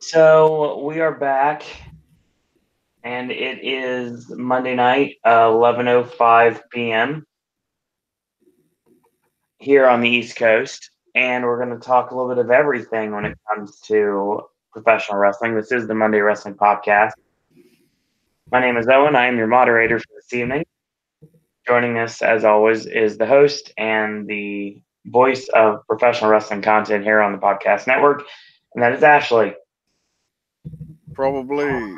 So we are back, and it is Monday night, 11:05 p.m. here on the East Coast, and we're going to talk a little bit of everything when it comes to professional wrestling. This is the Monday Wrestling Popcast. My name is Owen. I am your moderator for this evening. Joining us, as always, is the host and the voice of professional wrestling content here on the Podcast Network, and that is Ashley. Probably.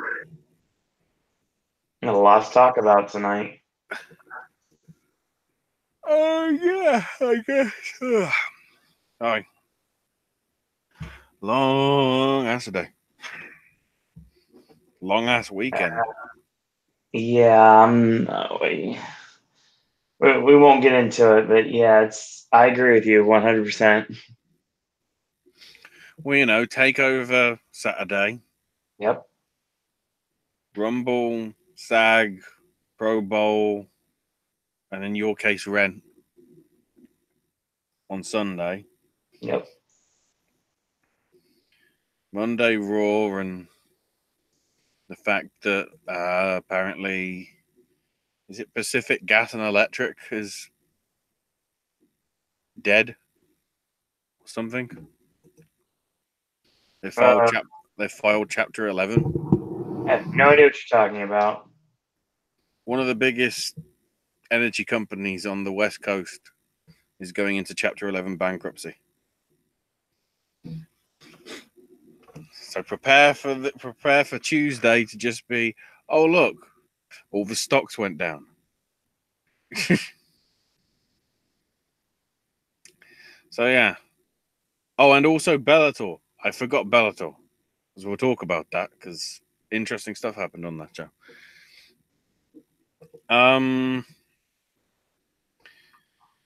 A lot to talk about tonight. Yeah, I guess. Aye. Long ass day. Long ass weekend. Yeah, we won't get into it, but yeah, I agree with you 100%. Well, Takeover Saturday, Yep. Rumble, SAG, Pro Bowl, and in your case, Rent on Sunday. Yep. Monday, Raw, and the fact that apparently, is it Pacific Gas and Electric is dead or something? They filed Chapter 11. I have no idea what you're talking about. One of the biggest energy companies on the West Coast is going into Chapter 11 bankruptcy. So prepare for Tuesday to just be, oh look, all the stocks went down. So yeah. Oh, and also Bellator. I forgot Bellator. Because we'll talk about that because interesting stuff happened on that show.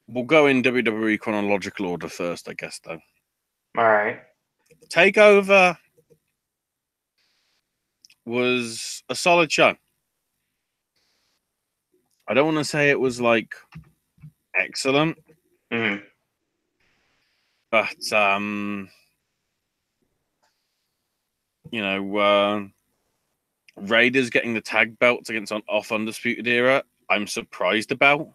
We'll go in WWE chronological order first, I guess, though. All right. Takeover was a solid show. I don't want to say it was like excellent, but Raiders getting the tag belts against off Undisputed Era, I'm surprised about.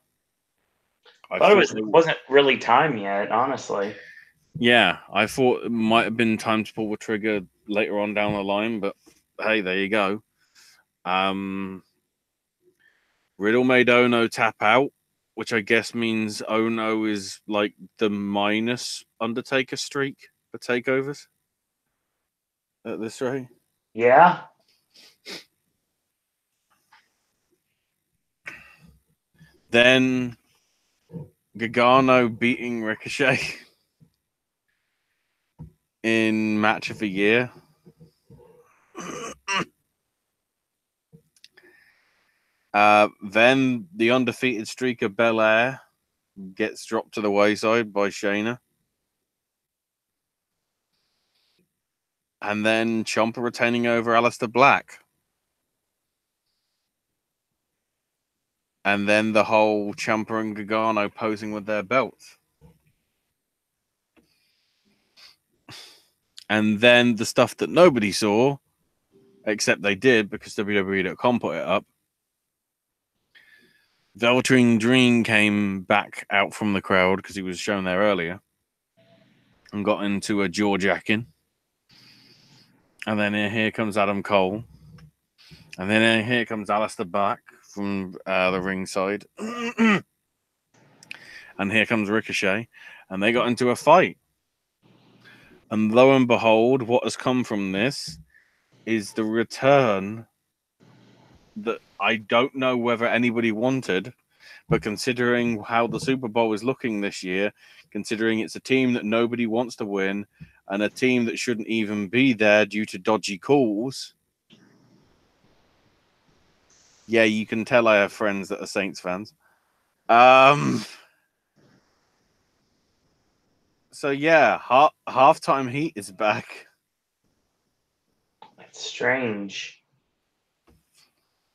I thought it wasn't really time yet, honestly. Yeah, I thought it might have been time to pull the trigger later on down the line, but hey, there you go. Riddle made Ono tap out, which I guess means Ono is like the minus Undertaker streak for takeovers at this rate. Yeah. Then Gargano beating Ricochet in Match of the Year. Then the undefeated streak of Belair gets dropped to the wayside by Shayna. And then Ciampa retaining over Aleister Black. And then the whole Ciampa and Gargano posing with their belts. And then the stuff that nobody saw, except they did because WWE.com put it up. Velveteen Dream came back out from the crowd because he was shown there earlier and got into a jaw-jacking. And then here comes Adam Cole. And then here comes Aleister Black from the ringside. And here comes Ricochet. And they got into a fight. And lo and behold, what has come from this is the return that I don't know whether anybody wanted, but considering how the Super Bowl is looking this year, considering it's a team that nobody wants to win and a team that shouldn't even be there due to dodgy calls. Yeah, you can tell I have friends that are Saints fans. So yeah, halftime heat is back. It's strange.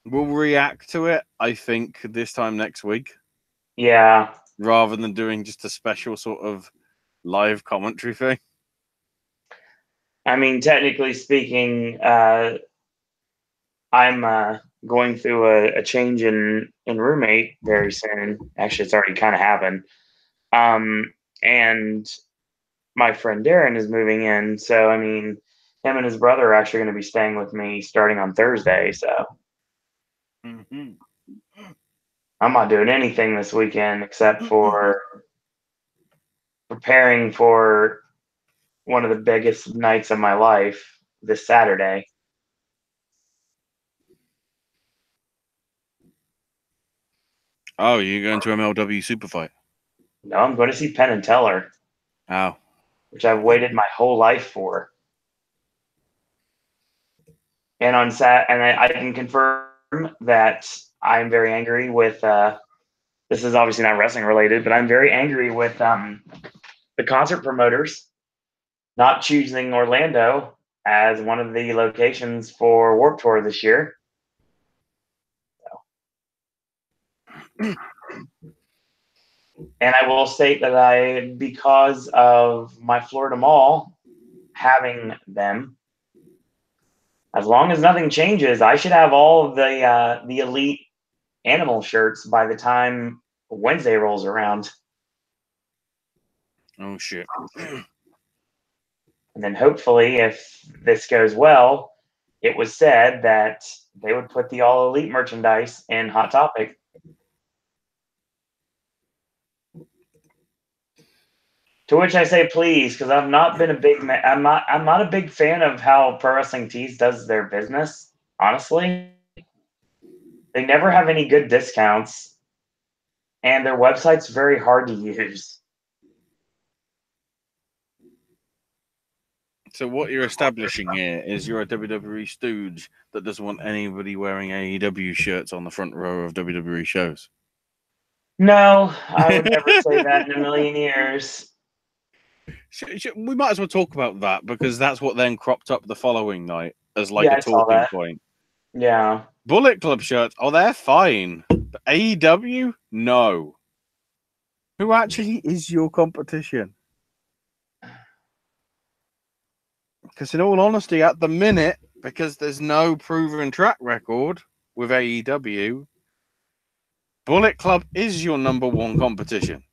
We'll react to it, I think, this time next week. Yeah. Rather than doing just a special sort of live commentary thing. I mean, technically speaking, I'm going through a change in roommate very soon. Actually, it's already kind of happened. And my friend Darren is moving in, so I mean, him and his brother are actually going to be staying with me starting on Thursday. So Mm-hmm. I'm not doing anything this weekend except for preparing for one of the biggest nights of my life this Saturday. Oh, you're going to MLW Super Fight? No, I'm going to see Penn and Teller, Oh. which I've waited my whole life for. And on and I can confirm that I'm very angry with. This is obviously not wrestling related, but I'm very angry with the concert promoters not choosing Orlando as one of the locations for Warped Tour this year. And I will state that because of my Florida Mall having them, as long as nothing changes, I should have all of the elite animal shirts by the time Wednesday rolls around. Oh shit. And then hopefully, if this goes well, it was said that they would put the all elite merchandise in Hot Topic. To which I say please, because I've not been a big I'm not a big fan of how Pro Wrestling Tees does their business. Honestly, they never have any good discounts, and their website's very hard to use. So what you're establishing here is you're a WWE stooge that doesn't want anybody wearing AEW shirts on the front row of WWE shows. No, I would never say that in a million years. We might as well talk about that because that's what then cropped up the following night as like Yeah, a I saw talking that. point. Yeah. Bullet Club shirts, oh, they're fine. But AEW, no. Who actually is your competition? Because in all honesty, at the minute, because there's no proven track record with AEW, Bullet Club is your number one competition.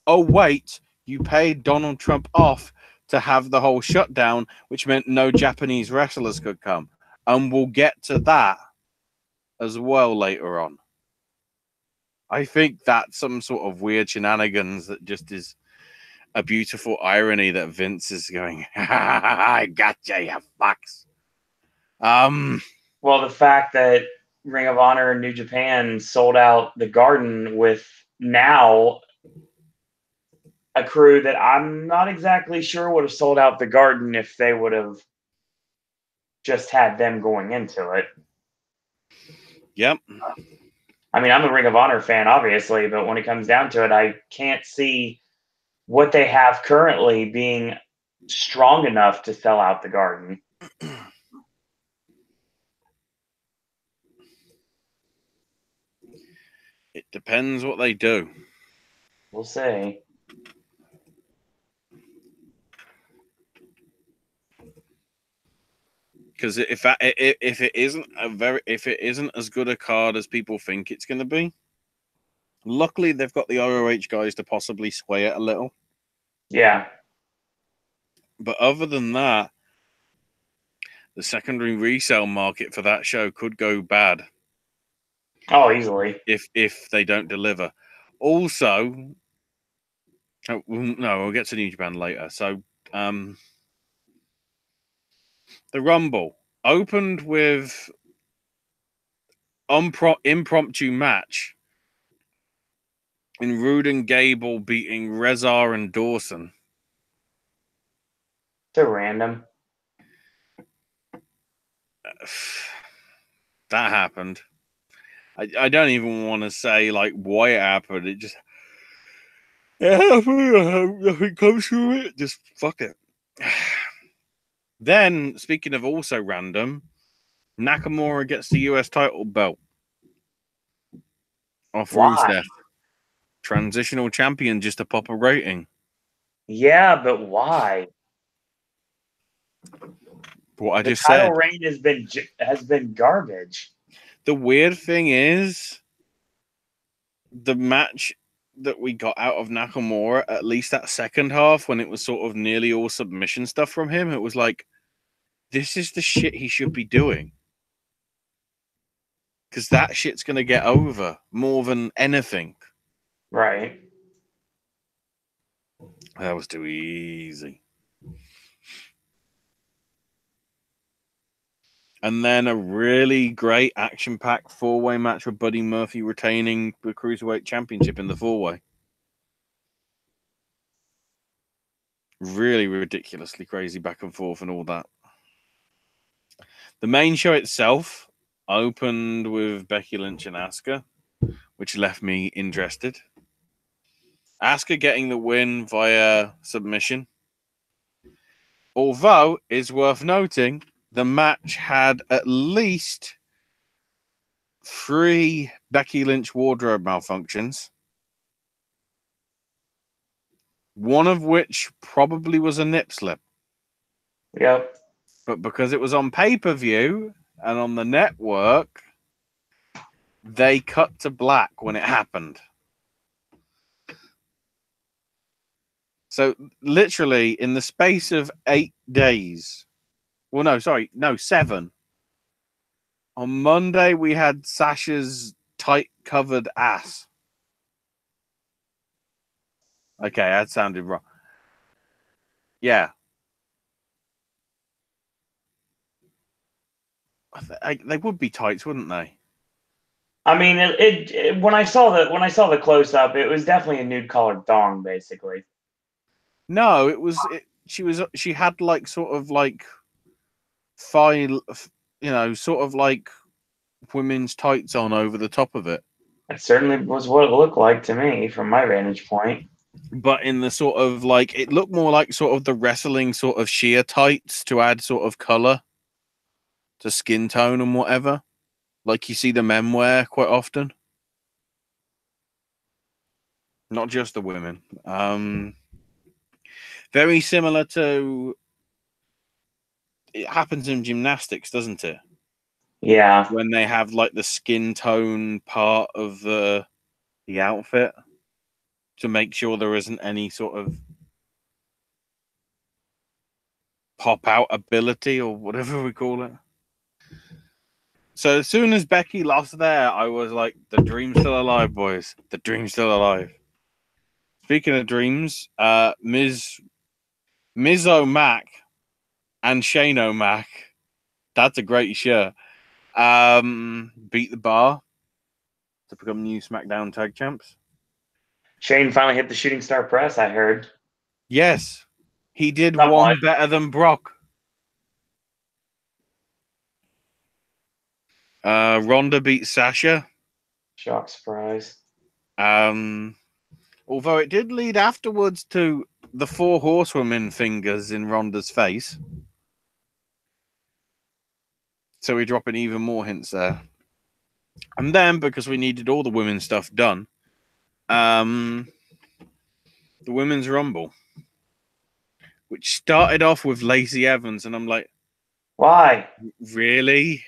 Oh, wait, you paid Donald Trump off to have the whole shutdown, which meant no Japanese wrestlers could come. And we'll get to that as well later on. I think that's some sort of weird shenanigans that just is a beautiful irony that Vince is going, I gotcha, you fucks. Well, the fact that Ring of Honor and New Japan sold out the Garden with now a crew that I'm not exactly sure would have sold out the Garden if they would have just had them going into it. Yep. I mean, I'm a Ring of Honor fan, obviously, but when it comes down to it, I can't see what they have currently being strong enough to sell out the Garden. It depends what they do. We'll see. Because if it isn't as good a card as people think it's going to be, luckily they've got the ROH guys to possibly sway it a little. Yeah. But other than that, the secondary resale market for that show could go bad. Oh, easily. If they don't deliver. Also, we'll get to New Japan later. So, the Rumble opened with impromptu match in Rude and Gable beating Rezar and Dawson. So random. That happened. I don't even want to say like why it happened. It just nothing comes through it. Just fuck it. Then, speaking of also random, Nakamura gets the US title belt off Why? Rusev. Transitional champion just to pop a rating. Yeah, but why? What I The just title said. reign has been garbage. The weird thing is, the match that we got out of Nakamura, at least that second half, when it was sort of nearly all submission stuff from him, it was like, this is the shit he should be doing. Because that shit's going to get over more than anything. Right. That was too easy. And then a really great action-packed four-way match with Buddy Murphy retaining the Cruiserweight Championship in the four-way. Really ridiculously crazy back and forth and all that. The main show itself opened with Becky Lynch and Asuka, which left me interested. Asuka getting the win via submission. Although, it's worth noting, the match had at least 3 Becky Lynch wardrobe malfunctions. One of which probably was a nip slip. Yep. But because it was on pay-per-view and on the network, they cut to black when it happened. So literally in the space of 8 days, 7. On Monday, we had Sasha's tight covered ass. Okay, that sounded wrong. Yeah. They would be tights, wouldn't they? I mean, when I saw the close up, it was definitely a nude colored thong, basically. No, it was. She had like sort of like file, sort of like women's tights on over the top of it. That certainly was what it looked like to me from my vantage point. But in the sort of like, it looked more like sort of the wrestling sort of sheer tights to add sort of color to skin tone and whatever. Like you see the men wear quite often. Not just the women. Very similar to, it happens in gymnastics, doesn't it? Yeah. When they have like the skin tone part of the outfit to make sure there isn't any sort of pop out ability or whatever we call it. So as soon as Becky lost there, I was like, the dream's still alive, boys. The dream's still alive. Speaking of dreams, Ms. O'Mac and Shane O'Mac, that's a great shirt, beat the bar to become new SmackDown Tag Champs. Shane finally hit the shooting star press, I heard. Yes, he did Somewhat. one better than Brock. Ronda beat Sasha. Shock surprise. Although it did lead afterwards to the 4 horsewomen fingers in Ronda's face. So we're dropping even more hints there. And then, because we needed all the women's stuff done, the Women's Rumble, which started off with Lacey Evans, and I'm like, why? Really?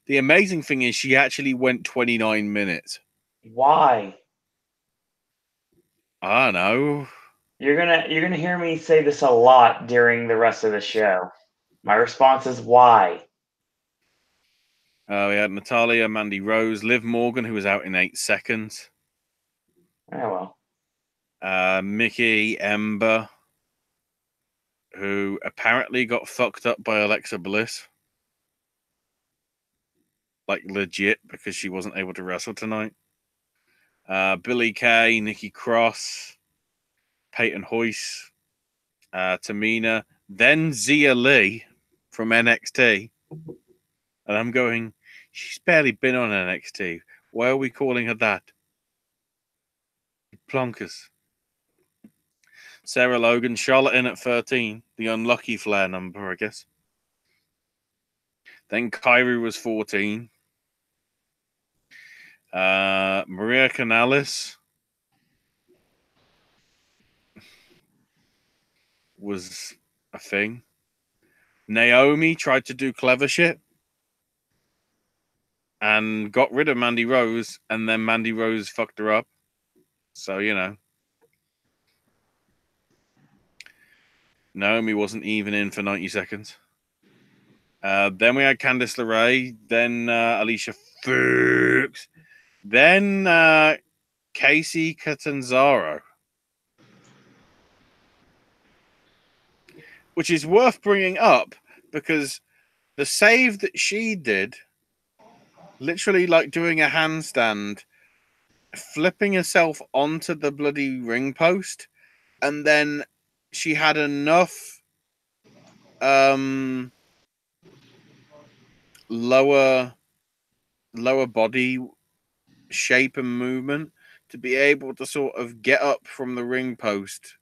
The amazing thing is she actually went 29 minutes. Why? I don't know. You're gonna hear me say this a lot during the rest of the show. My response is why. We had Natalia, Mandy Rose, Liv Morgan, who was out in 8 seconds. Oh well. Mickey Ember, who apparently got fucked up by Alexa Bliss. Like legit, because she wasn't able to wrestle tonight. Billie Kay, Nikki Cross, Peyton Hoyce, Tamina, then Zia Lee from NXT. And I'm going, she's barely been on NXT. Why are we calling her that? Plonkers. Sarah Logan, Charlotte in at 13. The unlucky Flair number, I guess. Then Kyrie was 14. Maria Kanellis was a thing. Naomi tried to do clever shit and got rid of Mandy Rose, and then Mandy Rose fucked her up. So, Naomi wasn't even in for 90 seconds. Then we had Candice LeRae, then Alicia Fox, then Casey Catanzaro, which is worth bringing up because the save that she did, literally like doing a handstand, flipping herself onto the bloody ring post, and then she had enough lower body shape and movement to be able to sort of get up from the ring post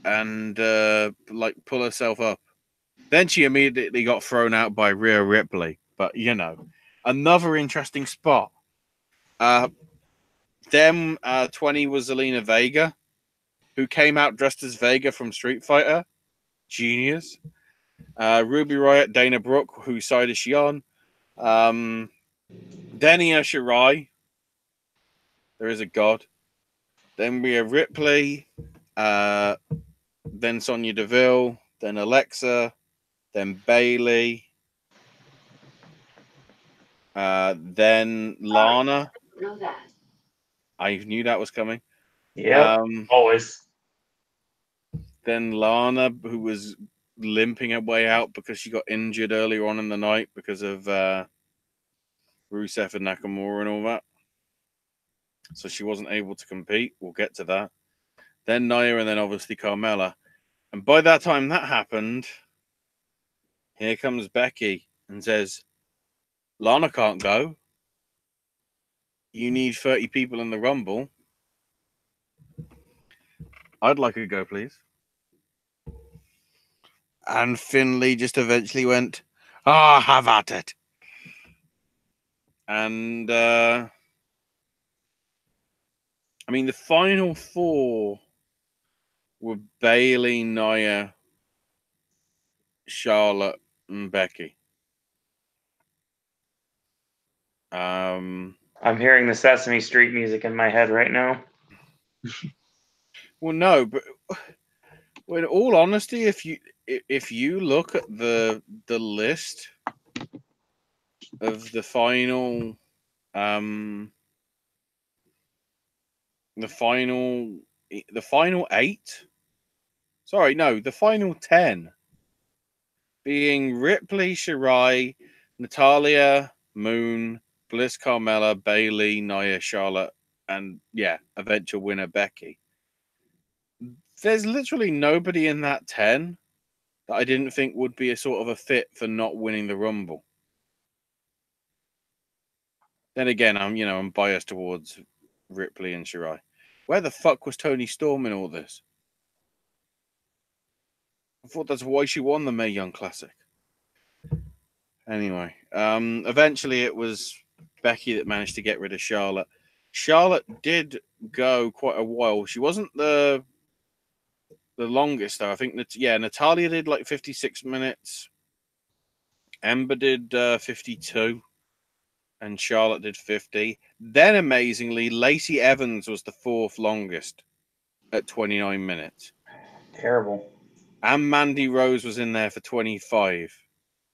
and like pull herself up. Then she immediately got thrown out by Rhea Ripley, but another interesting spot. Then 20 was Zelina Vega, who came out dressed as Vega from Street Fighter. Genius. Ruby Riott, Dana Brooke, whose side is she on? Then Io Shirai. There is a god. Then Rhea Ripley. Then Sonya Deville. Then Alexa. Then Bayley. Then Lana. Know that. I knew that was coming. Yeah, always. Then Lana, who was limping her way out because she got injured earlier on in the night because of Rusev and Nakamura and all that. So she wasn't able to compete. We'll get to that. Then Nia, and then obviously Carmella. And by that time that happened, here comes Becky and says, Lana can't go. You need 30 people in the Rumble. I'd like a go, please. And Finlay just eventually went, have at it. And, the final four were Bayley, Nia, Charlotte, and Becky. I'm hearing the Sesame Street music in my head right now. Well, no, but in all honesty, if you look at the list of the final the final 8, sorry, no, the final 10 being Ripley, Shirai, Natalia, Moon, Bliss, Carmella, Bayley, Nia, Charlotte, and eventual winner Becky. There's literally nobody in that 10 that I didn't think would be a sort of a fit for not winning the Rumble. Then again, I'm biased towards Ripley and Shirai. Where the fuck was Toni Storm in all this? I thought that's why she won the Mae Young Classic. Anyway, eventually it was Becky that managed to get rid of Charlotte. Charlotte did go quite a while. She wasn't the longest, though. I think that, Natalia did like 56 minutes. Ember did 52. And Charlotte did 50. Then, amazingly, Lacey Evans was the 4th longest at 29 minutes. Terrible. And Mandy Rose was in there for 25,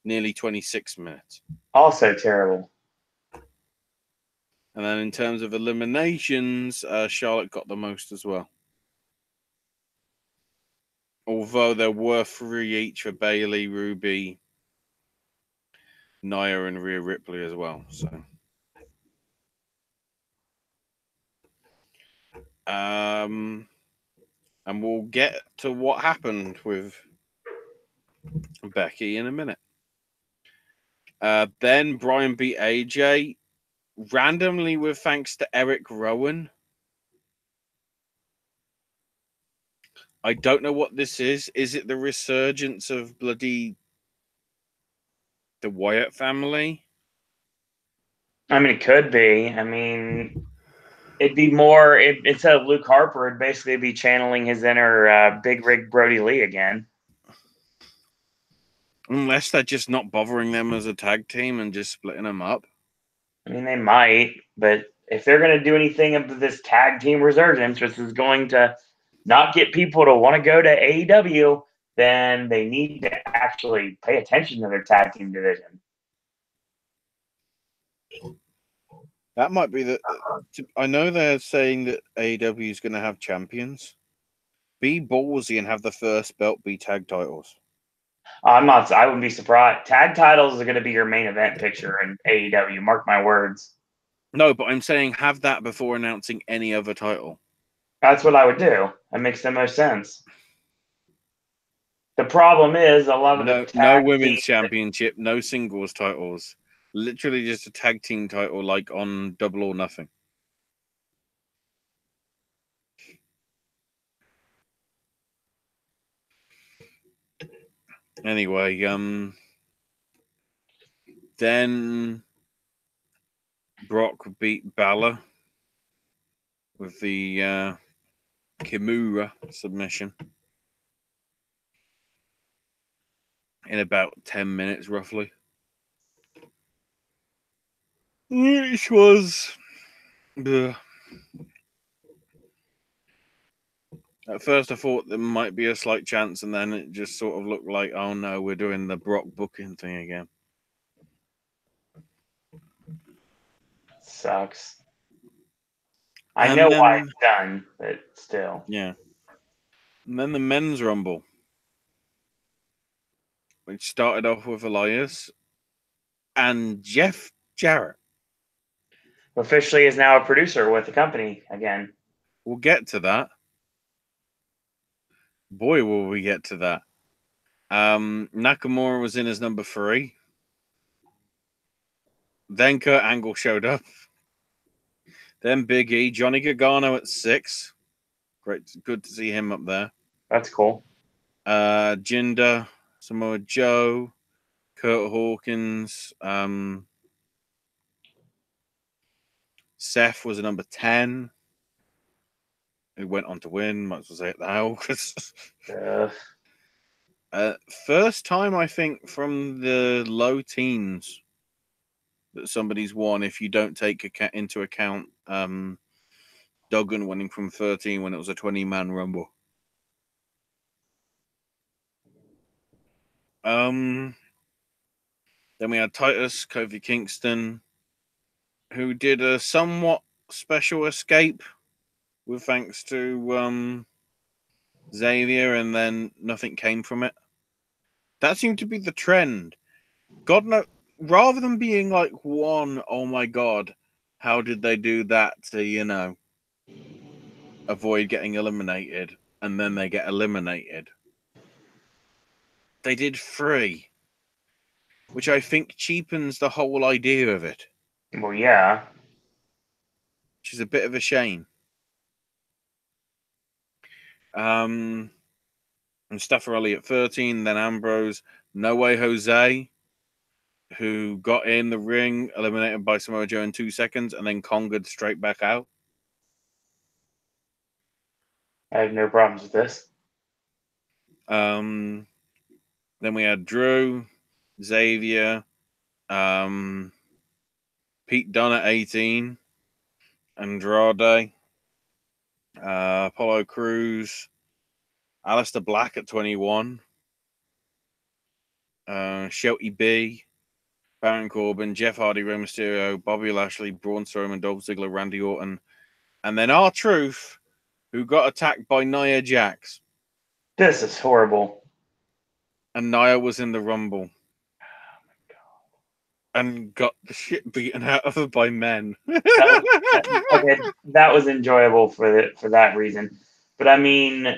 nearly 26 minutes. Also terrible. And then in terms of eliminations, Charlotte got the most as well. Although there were 3 each for Bayley, Ruby, Nia, and Rhea Ripley as well. So, and we'll get to what happened with Becky in a minute. Then Brian beat AJ randomly with thanks to Eric Rowan. I don't know what this is. Is it the resurgence of bloody the Wyatt family? It could be. It'd be more, instead of Luke Harper, it'd basically be channeling his inner Big Rig Brody Lee again. Unless they're just not bothering them as a tag team and just splitting them up. I mean, they might, but if they're going to do anything of this tag team resurgence, which is going to not get people to want to go to AEW, then they need to actually pay attention to their tag team division. That might be the. I know they're saying that AEW is going to have champions. Be ballsy and have the first belt be tag titles. I'm not. I wouldn't be surprised. Tag titles are going to be your main event picture in AEW. Mark my words. No, but I'm saying have that before announcing any other title. That's what I would do. That makes the most sense. The problem is a lot of the no women's championship, no singles titles. Literally just a tag team title like on Double or Nothing. Anyway, then Brock beat Balor with the Kimura submission in about 10 minutes, roughly. Which was... At first I thought there might be a slight chance, and then it just sort of looked like, oh no, we're doing the Brock booking thing again. Sucks. I know why it's done, but still. Yeah. And then the men's rumble, which started off with Elias and Jeff Jarrett. Officially is now a producer with the company again. We'll get to that. Boy, will we get to that. Nakamura was in as number 3. Then Kurt Angle showed up. Then Big E, Johnny Gargano at 6. Great, good to see him up there. That's cool. Jinder, Samoa Joe, Kurt Hawkins, Seth was a number 10. Who went on to win, might as well say it now. First time, I think, from the low teens that somebody's won, if you don't take into account Duggan winning from 13 when it was a 20-man rumble. Then we had Titus, Kofi Kingston, who did a somewhat special escape with thanks to Xavier, and then nothing came from it. That seemed to be the trend. God knows, rather than being like one, oh my God, how did they do that to, avoid getting eliminated, and then they get eliminated. They did 3, which I think cheapens the whole idea of it. Well, yeah. Which is a bit of a shame. And Staffarelli at 13, then Ambrose, No Way Jose, who got in the ring, eliminated by Samoa Joe in 2 seconds, and then conquered straight back out. I have no problems with this. Then we had Drew, Xavier, Pete Dunne at 18, Andrade, Apollo Crews, Aleister Black at 21, Shelty B, Baron Corbin, Jeff Hardy, Rey Mysterio, Bobby Lashley, Braun Strowman, Dolph Ziggler, Randy Orton, and then R-Truth, who got attacked by Nia Jax. This is horrible. And Nia was in the Rumble. And got the shit beaten out of her by men. That was enjoyable for that reason. But I mean,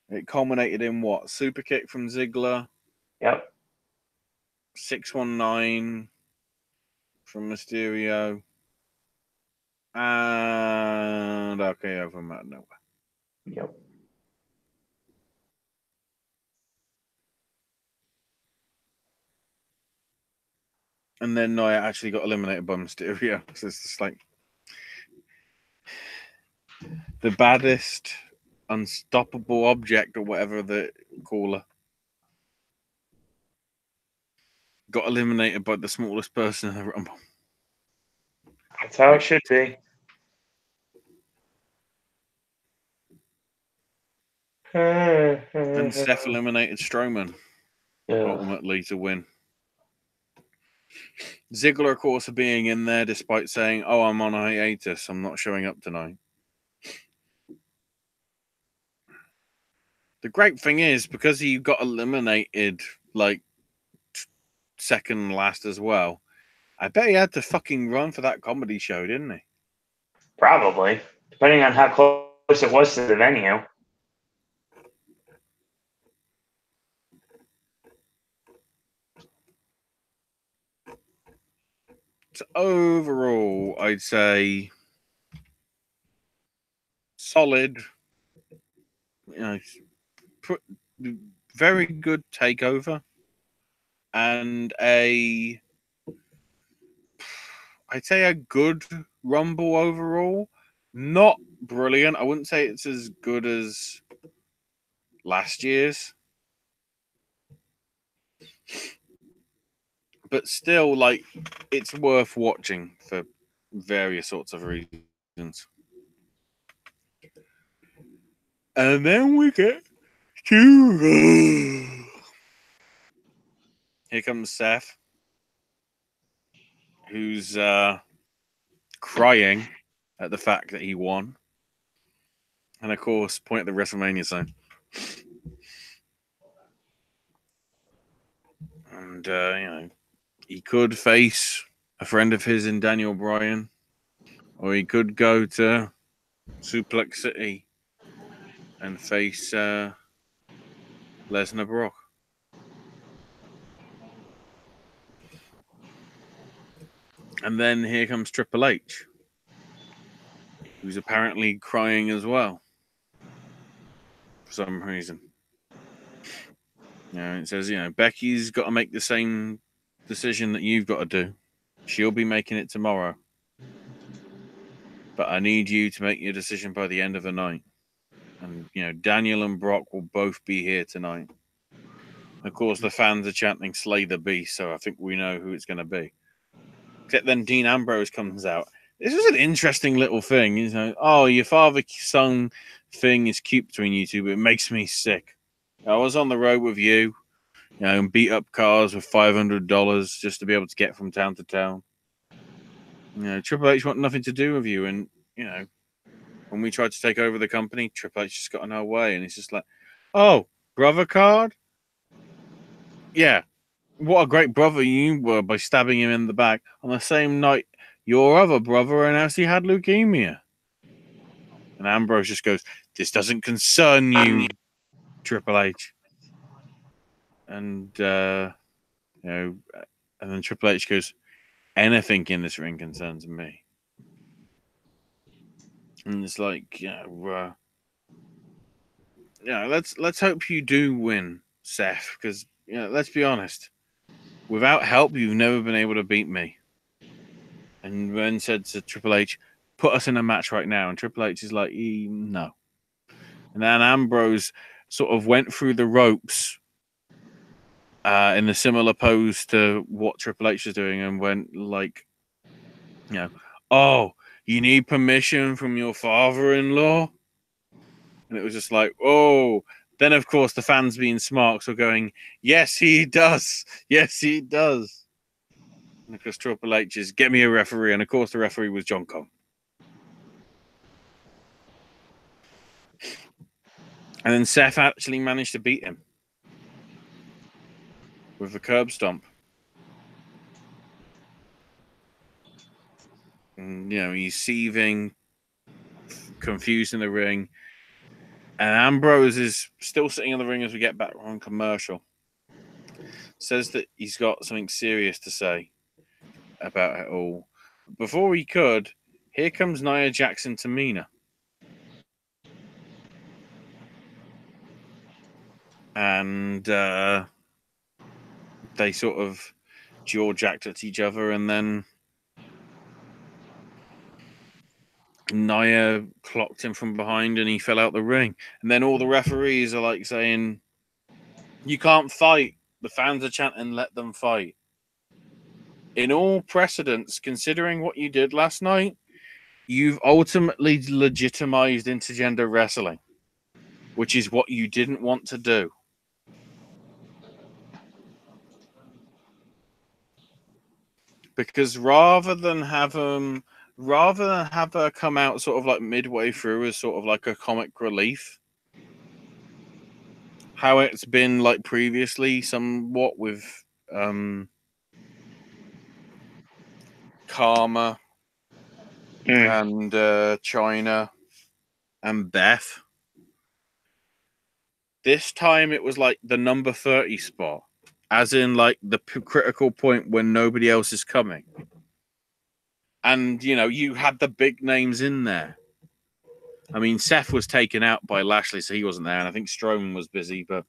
it culminated in what? Super kick from Ziggler. Yep. 619 from Mysterio. And RKO from out of nowhere. Yep. And then Nia actually got eliminated by Mysterio. So it's just like, the baddest unstoppable object or whatever the call her got eliminated by the smallest person in the Rumble. That's how it should be. And Seth eliminated Strowman ultimately to win. Ziggler, of course, being in there despite saying, "Oh, I'm on a hiatus. I'm not showing up tonight." The great thing is, because he got eliminated like second last as well, I bet he had to fucking run for that comedy show, didn't he? Probably, depending on how close it was to the venue. So overall, I'd say solid. You know, very good takeover, and I'd say a good Rumble overall. Not brilliant. I wouldn't say it's as good as last year's, but still, like, it's worth watching for various sorts of reasons. And then we get to here comes Seth, who's crying at the fact that he won, and of course, point at the WrestleMania sign. And he could face a friend of his in Daniel Bryan, or he could go to Suplex City and face Lesnar Brock. And then here comes Triple H, who's apparently crying as well for some reason. It says, Becky's got to make the same decision that you've got to do. She'll be making it tomorrow. But I need you to make your decision by the end of the night. And, Daniel and Brock will both be here tonight. Of course, the fans are chanting "Slay the Beast," so I think we know who it's going to be. Except then Dean Ambrose comes out. This is an interesting little thing. Your father-son thing is cute between you two, but it makes me sick. I was on the road with you, and beat up cars with $500 just to be able to get from town to town. Triple H want nothing to do with you, and when we tried to take over the company, Triple H just got in our way, and it's just like, oh, brother card? Yeah. What a great brother you were by stabbing him in the back on the same night your other brother announced he had leukemia. And Ambrose just goes, "This doesn't concern you, Triple H." And, and then Triple H goes, "Anything in this ring concerns me." And it's like, let's hope you do win, Seth, because let's be honest, without help, you've never been able to beat me. And then said to Triple H, "Put us in a match right now." And Triple H is like, no. And then Ambrose sort of went through the ropes in a similar pose to what Triple H is doing, and went like, "Oh, you need permission from your father-in-law?" And it was just like, oh. Then, of course, the fans being smart were going, "Yes, he does. Yes, he does." And of course, Triple H is, "Get me a referee." And of course, the referee was John Cole. And then Seth actually managed to beat him with a curb stomp. And, he's seething, confused in the ring. And Ambrose is still sitting in the ring as we get back on commercial. Says that he's got something serious to say about it all. Before he could, here comes Nia Jackson to Mina. And they sort of jaw-jacked at each other, and then Nia clocked him from behind and he fell out the ring. And then all the referees are like saying, you can't fight. The fans are chanting, let them fight. In all precedents, considering what you did last night, you've ultimately legitimized intergender wrestling, which is what you didn't want to do. Because rather than have her come out sort of like midway through as sort of like a comic relief, how it's been like previously, somewhat with Karma and China and Beth. This time it was like the number 30 spot, as in like the critical point when nobody else is coming. And, you know, you had the big names in there. I mean, Seth was taken out by Lashley, so he wasn't there. And I think Strowman was busy, but,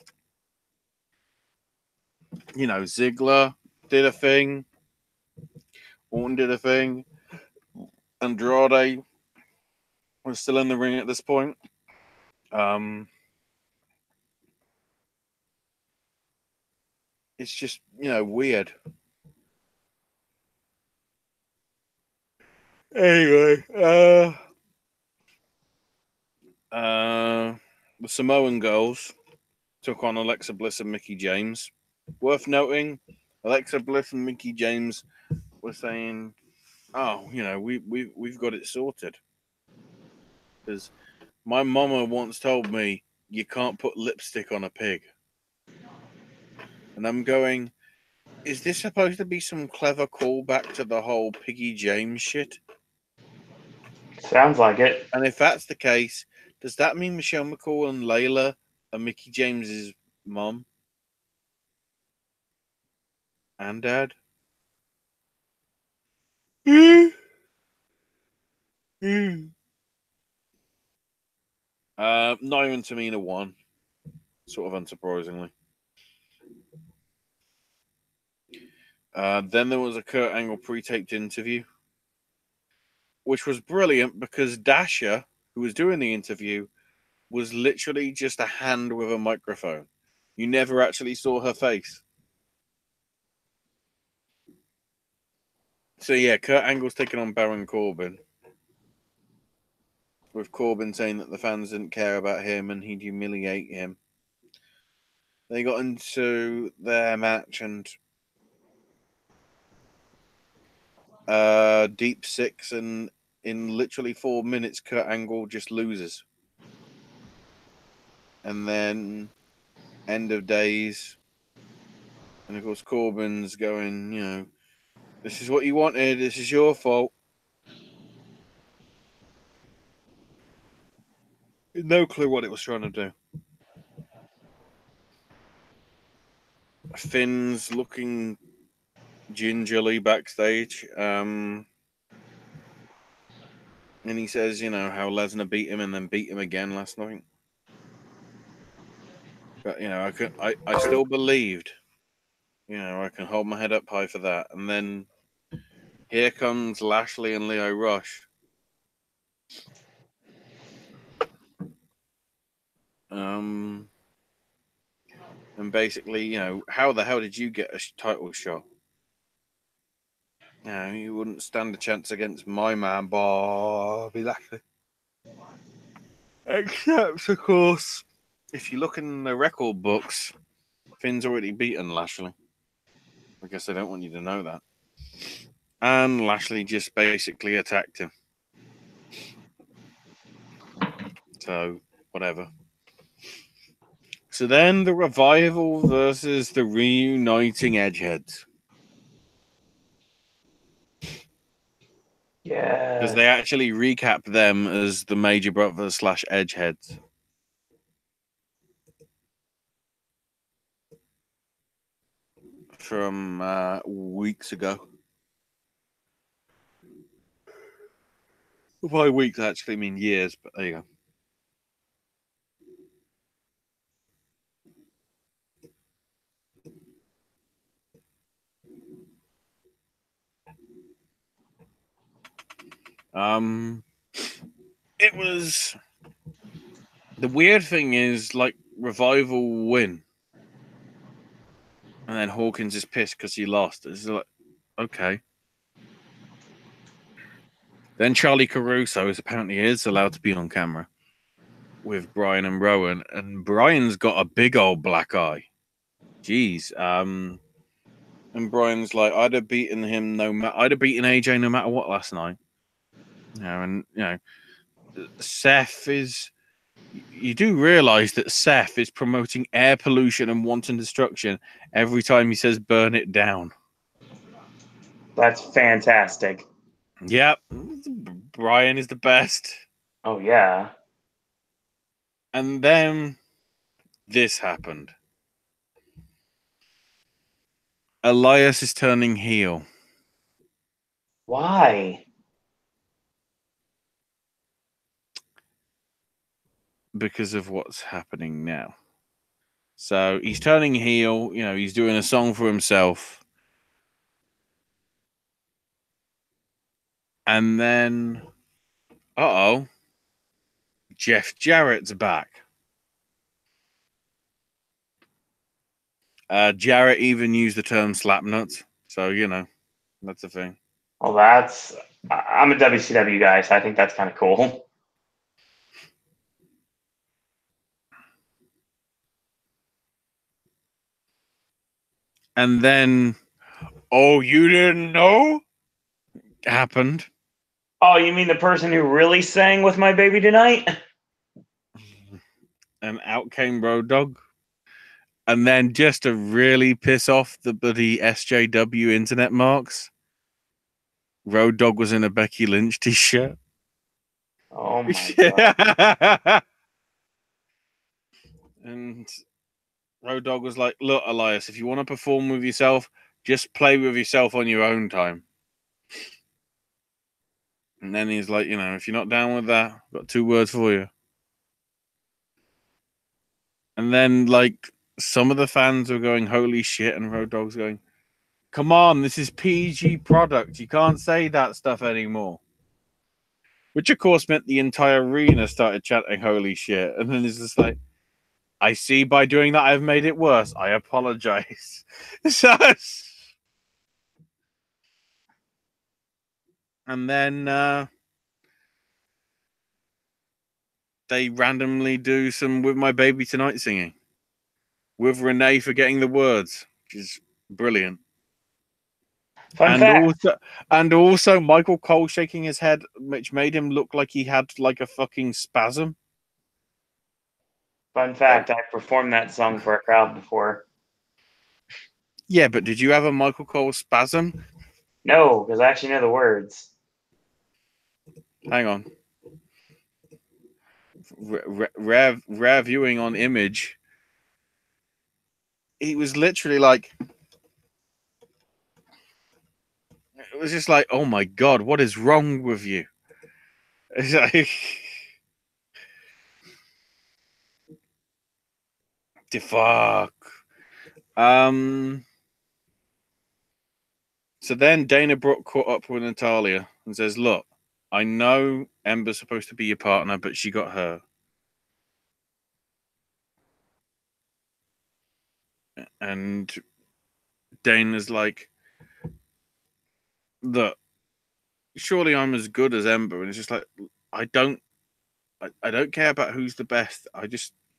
you know, Ziggler did a thing. Orton did a thing. Andrade was still in the ring at this point. It's just, you know, weird. Anyway, the Samoan girls took on Alexa Bliss and Mickie James. Worth noting, Alexa Bliss and Mickie James were saying, "Oh, you know, we've got it sorted." Because my mama once told me you can't put lipstick on a pig, and I'm going, is this supposed to be some clever callback to the whole Piggy James shit? Sounds like it. And if that's the case, does that mean Michelle McCool and Layla are Mickie James's mom and dad? Not even Tamina won, sort of unsurprisingly. Then there was a Kurt Angle pre-taped interview, which was brilliant because Dasha, who was doing the interview, was literally just a hand with a microphone. You never actually saw her face. So yeah, Kurt Angle's taking on Baron Corbin, with Corbin saying that the fans didn't care about him and he'd humiliate him. They got into their match and deep six, and in literally 4 minutes, Kurt Angle just loses. And then end of days. And of course, Corbin's going, you know, this is what you wanted. This is your fault. No clue what it was trying to do. Finn's looking gingerly backstage. And he says, you know, how Lesnar beat him and then beat him again last night. But, you know, I still believed. You know, I can hold my head up high for that. And then here comes Lashley and Leo Rush. And basically, you know, how the hell did you get a title shot? You know, you wouldn't stand a chance against my man, Bobby Lashley. Except, of course, if you look in the record books, Finn's already beaten Lashley. I guess they don't want you to know that. And Lashley just basically attacked him. So, whatever. So then the Revival versus the reuniting Edgeheads. Yeah. Because they actually recap them as the Major Brothers / Edgeheads. From weeks ago. By weeks, I actually mean years, but there you go. it was. The weird thing is, like, Revival win. And then Hawkins is pissed because he lost. It's like, okay. Then Charlie Caruso apparently is allowed to be on camera with Brian and Rowan, and Brian's got a big old black eye. Jeez. And Brian's like, I'd have beaten AJ no matter what last night. And Seth is. You do realize that Seth is promoting air pollution and wanton destruction every time he says burn it down. That's fantastic. Yep. Brian is the best. Oh, yeah. And then this happened. Elias is turning heel. Why? Because of what's happening now. So he's turning heel. He's doing a song for himself. And then, Jeff Jarrett's back. Jarrett even used the term slap nuts. So, that's a thing. Well, I'm a WCW guy, so I think that's kind of cool. And then, you didn't know? Happened. Oh, you mean the person who really sang With My Baby Tonight? And out came Road Dogg. And then just to really piss off the bloody SJW internet marks, Road Dogg was in a Becky Lynch t-shirt. Oh, my God. And Road Dogg was like, look, Elias, if you want to perform with yourself, just play with yourself on your own time. And then he's like, if you're not down with that, I've got 2 words for you. And then, like, some of the fans were going, holy shit, and Road Dogg's going, come on, this is PG product. You can't say that stuff anymore. Which, of course, meant the entire arena started chanting, holy shit. And then it's just like, I see by doing that I've made it worse. I apologize. And then they randomly do some With My Baby Tonight singing. With Renee forgetting the words, which is brilliant. Fun fact. And also Michael Cole shaking his head, which made him look like he had like a fucking spasm. Fun fact, I performed that song for a crowd before. Yeah, but did you have a Michael Cole spasm? No, because I actually know the words. Hang on. Rare viewing on Image. He was literally like, it was just like, oh my God, what is wrong with you? It's like, the fuck. So then Dana Brooke caught up with Natalya and says, look, I know Ember's supposed to be your partner, but she got hurt. And Dana's like, look, surely I'm as good as Ember. And it's just like, I don't care about who's the best.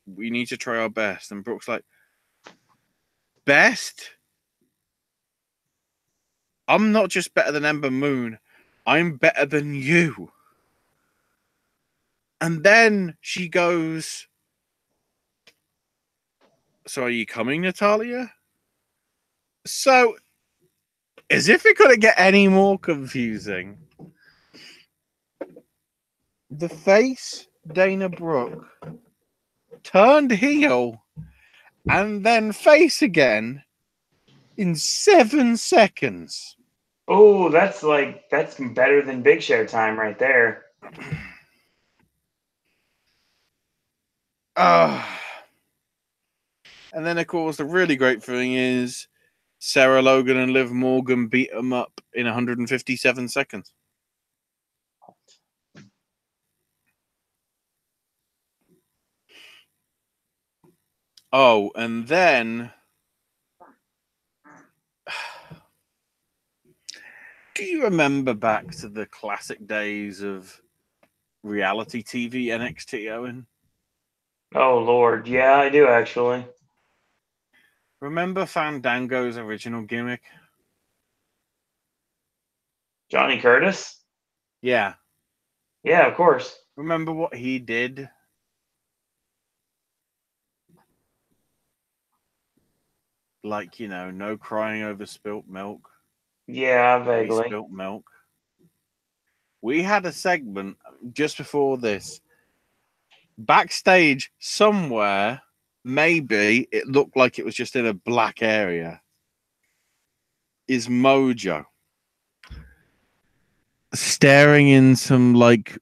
We need to try our best. And Brooke's like, best? I'm not just better than Ember Moon. I'm better than you. And then she goes, so are you coming, Natalya? So, as if it couldn't get any more confusing, the face, Dana Brooke, turned heel and then face again in 7 seconds. Oh, that's better than Big Show time right there. And then, of course, the really great thing is Sarah Logan and Liv Morgan beat them up in 157 seconds. Oh, and then do you remember back to the classic days of reality TV NXT, Owen? Oh Lord, yeah, I do actually. Remember Fandango's original gimmick? Johnny Curtis? Yeah. Yeah, of course. Remember what he did? Like, no crying over spilt milk. Yeah, We vaguely. spilt milk. We had a segment just before this. Backstage somewhere, maybe it looked like it was just in a black area, is Mojo staring in some like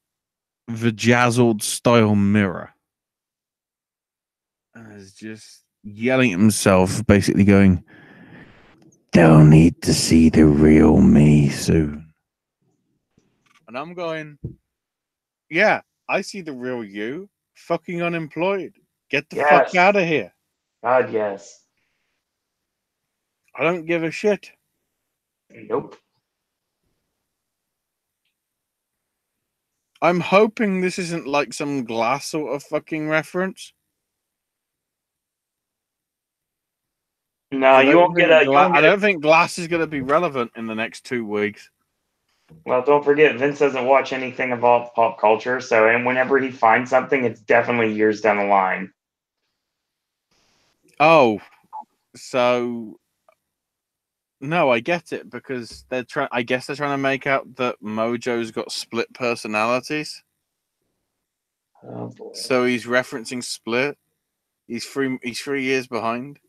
vajazzled style mirror and is just yelling at himself, basically going, "They'll need to see the real me soon." And I'm going, yeah, I see the real you, fucking unemployed. Get the fuck Yes. out of here. God, yes. I don't give a shit. Nope. I'm hoping this isn't like some Glass sort of fucking reference. No, you won't get a. You won't I get a. don't think Glass is going to be relevant in the next 2 weeks. Well, don't forget, Vince doesn't watch anything about pop culture. So, and whenever he finds something, it's definitely years down the line. Oh, so no, I get it because they're trying. I guess they're trying to make out that Mojo's got split personalities. Oh boy. So he's referencing Split. He's 3 years behind.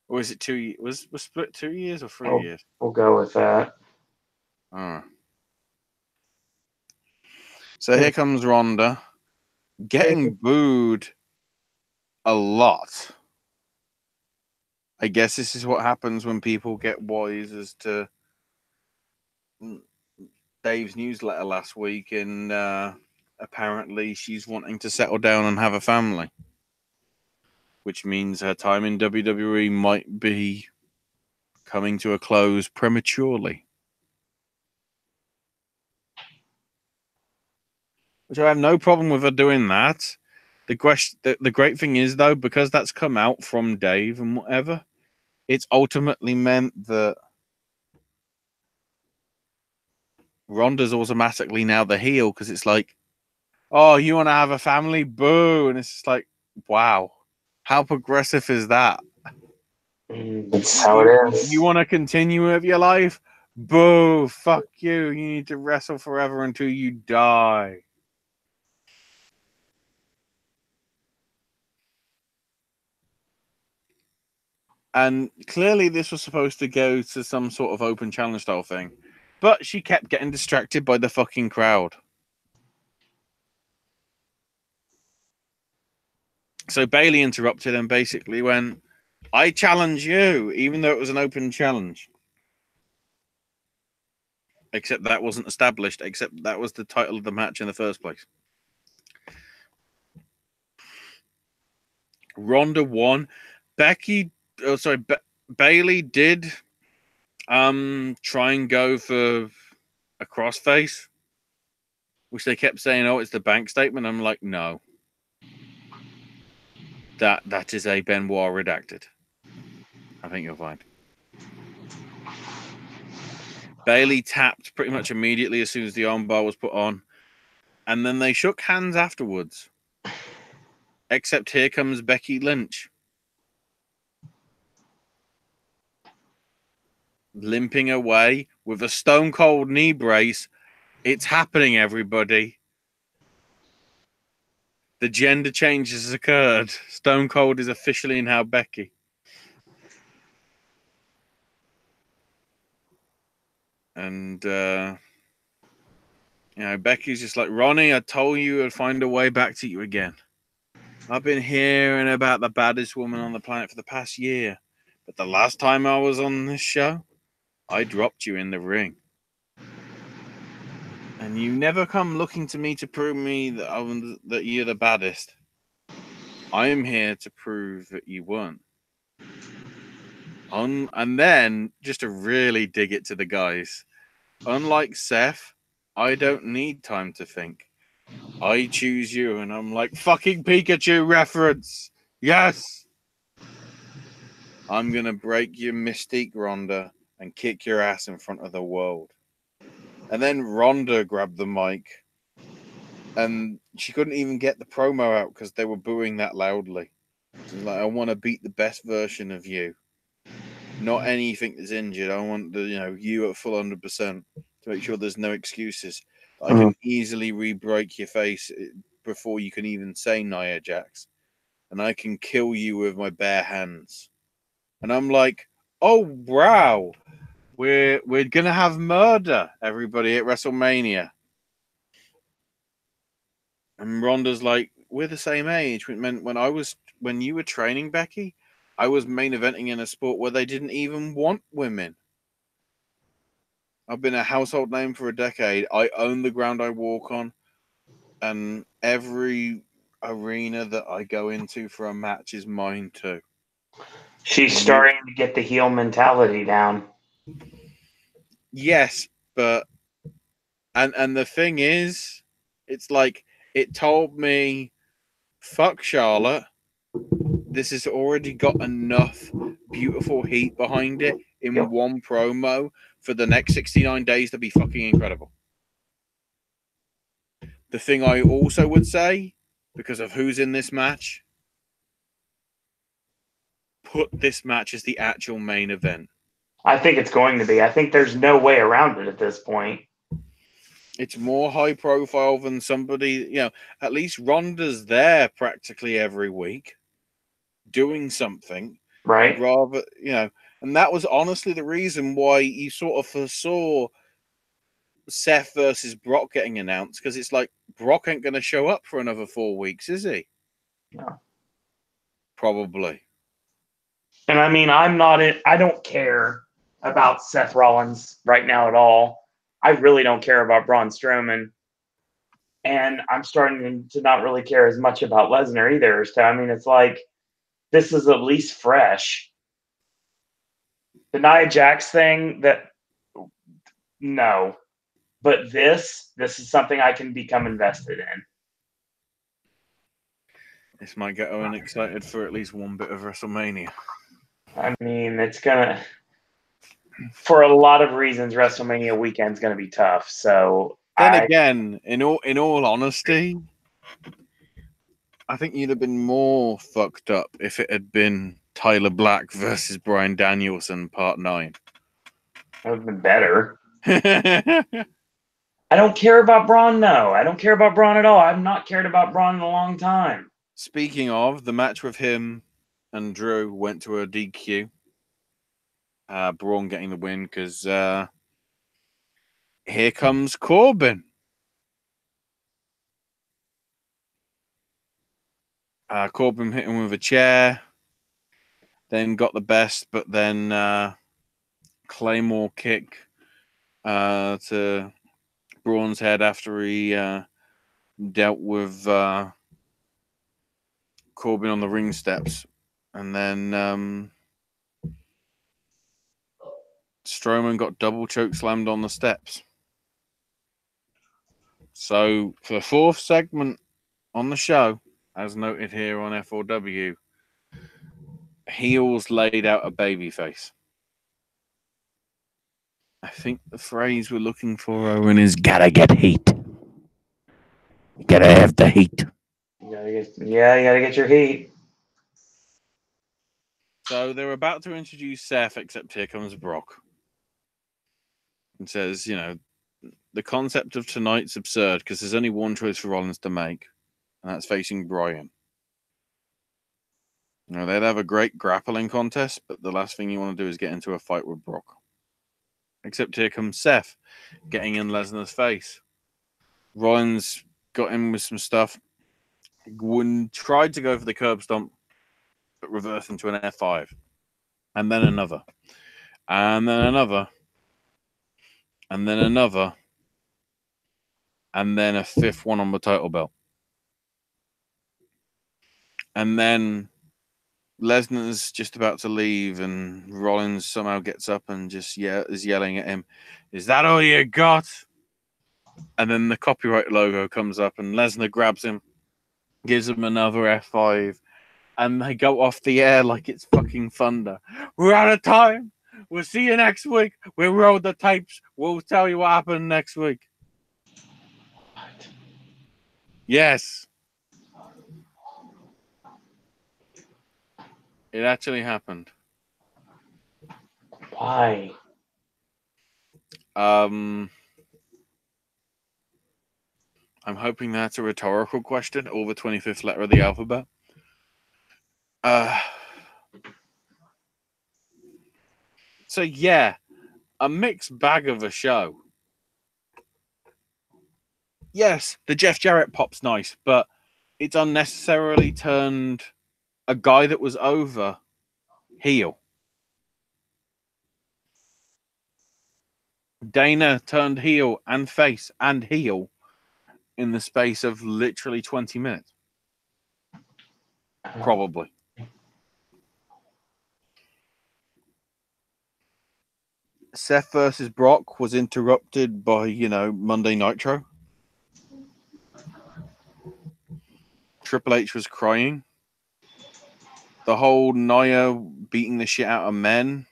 Or is it 2 years? Was Split 2 years or 3 years? We'll go with that. Oh. So here comes Ronda, getting booed a lot. I guess this is what happens when people get wise as to Dave's newsletter last week, and apparently she's wanting to settle down and have a family, which means her time in WWE might be coming to a close prematurely. Which I have no problem with her doing that. The great thing is, though, because that's come out from Dave and whatever, it's ultimately meant that Ronda's automatically now the heel because it's like, oh, you want to have a family? Boo. And it's just like, wow. How progressive is that? That's how it is. You want to continue with your life? Boo. Fuck you. You need to wrestle forever until you die. And clearly this was supposed to go to some sort of open challenge style thing. But she kept getting distracted by the fucking crowd. So Bailey interrupted and basically went, I challenge you, even though it was an open challenge. Except that wasn't established, except that was the title of the match in the first place. Ronda won. Bailey did try and go for a crossface, which they kept saying, oh, it's the bank statement. I'm like, no. That is a Benoit redacted. I think you'll find. Bailey tapped pretty much immediately as soon as the armbar was put on. And then they shook hands afterwards. Except here comes Becky Lynch. Limping away with a stone cold knee brace. It's happening, everybody. The gender change has occurred. Stone Cold is officially now Becky. And, Becky's just like, Ronnie, I told you I'd find a way back to you again. I've been hearing about the baddest woman on the planet for the past year. But the last time I was on this show, I dropped you in the ring. And you never come looking to me to prove me that you're the baddest. I am here to prove that you weren't. And then, just to really dig it to the guys, unlike Seth, I don't need time to think. I choose you, and I'm like, fucking Pikachu reference. Yes. I'm going to break your mystique, Rhonda, and kick your ass in front of the world. And then Rhonda grabbed the mic, and she couldn't even get the promo out because they were booing that loudly. She's like, I want to beat the best version of you. Not anything that's injured. I want you at full 100% to make sure there's no excuses. I can easily re-break your face before you can even say Nia Jax, and I can kill you with my bare hands. And I'm like, oh wow, we're gonna have murder, everybody, at WrestleMania. And Ronda's like, we're the same age. When you were training, Becky, I was main eventing in a sport where they didn't even want women. I've been a household name for a decade. I own the ground I walk on, and every arena that I go into for a match is mine too. She's starting to get the heel mentality down. Yes, but and the thing is, it's like it told me, fuck Charlotte. This has already got enough beautiful heat behind it in one promo for the next 69 days to be fucking incredible. The thing I also would say, because of who's in this match, put this match as the actual main event. I think it's going to be. I think there's no way around it at this point. It's more high profile than somebody, at least Ronda's there practically every week doing something. Right. Rather, and that was honestly the reason why you sort of foresaw Seth versus Brock getting announced, because it's like Brock ain't going to show up for another 4 weeks, is he? No. Probably. And I mean, I don't care about Seth Rollins right now at all. I really don't care about Braun Strowman. And I'm starting to not really care as much about Lesnar either. So, I mean, it's like, this is at least fresh. The Nia Jax thing, no. But this is something I can become invested in. This might get Owen excited for at least one bit of WrestleMania. I mean, it's gonna, for a lot of reasons, WrestleMania weekend's gonna be tough. So then again, in all honesty, I think you'd have been more fucked up if it had been Tyler Black versus Bryan Danielson Part 9. That would have been better. I don't care about Braun, no. I don't care about Braun at all. I've not cared about Braun in a long time. Speaking of, the match with him and Drew went to a DQ. Braun getting the win because here comes Corbin. Corbin hit him with a chair, then got the best, but then Claymore kick to Braun's head after he dealt with Corbin on the ring steps. And then Strowman got double choke slammed on the steps. So for the fourth segment on the show, as noted here on FOW, heels laid out a babyface. I think the phrase we're looking for, Owen, is gotta get heat. Gotta have the heat. You gotta get your heat. So they're about to introduce Seth, except here comes Brock. And says, the concept of tonight's absurd because there's only one choice for Rollins to make, and that's facing Bryan. They'd have a great grappling contest, but the last thing you want to do is get into a fight with Brock. Except here comes Seth, getting in Lesnar's face. Rollins got in with some stuff. Tried to go for the curb stomp, but reversed into an F5. And then another. And then another. And then another. And then a fifth one on the title belt. And then Lesnar's just about to leave, and Rollins somehow gets up and just is yelling at him, "Is that all you got?" And then the copyright logo comes up, and Lesnar grabs him, gives him another F5, and they go off the air like it's fucking thunder. "We're out of time. We'll see you next week. We'll roll the tapes. We'll tell you what happened next week." What? Yes. It actually happened. Why? I'm hoping that's a rhetorical question, or the 25th letter of the alphabet. So yeah, a mixed bag of a show. Yes, the Jeff Jarrett pop's nice, but it's unnecessarily turned a guy that was over heel. Dana turned heel and face and heel in the space of literally 20 minutes. Probably. Seth versus Brock was interrupted by, Monday Nitro. Triple H was crying. The whole Nia beating the shit out of men.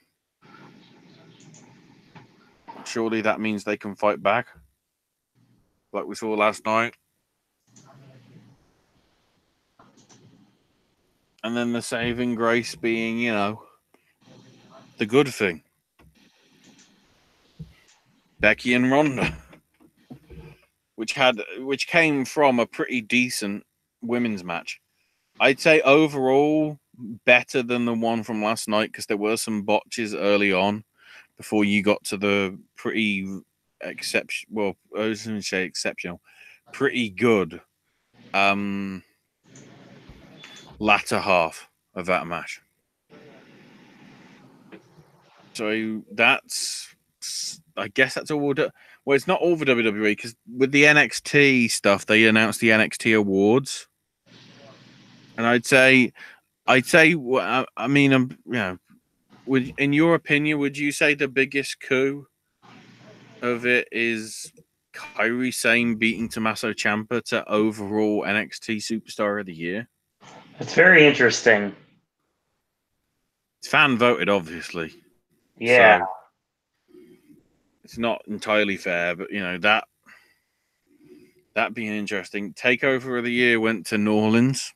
Surely that means they can fight back, like we saw last night. And then the saving grace being, the good thing. Becky and Ronda, which came from a pretty decent women's match. I'd say overall better than the one from last night, because there were some botches early on before you got to the pretty exceptional. Well, I was going to say exceptional, pretty good latter half of that match. So I guess that's all we'll do. Well, it's not all for WWE, because with the NXT stuff, they announced the NXT awards, and I'd say, I mean, in your opinion, would you say the biggest coup of it is Kairi Sane beating Tommaso Ciampa to overall NXT Superstar of the Year? It's very interesting. It's fan voted, obviously. Yeah. So it's not entirely fair, but that being interesting. Takeover of the Year went to New Orleans.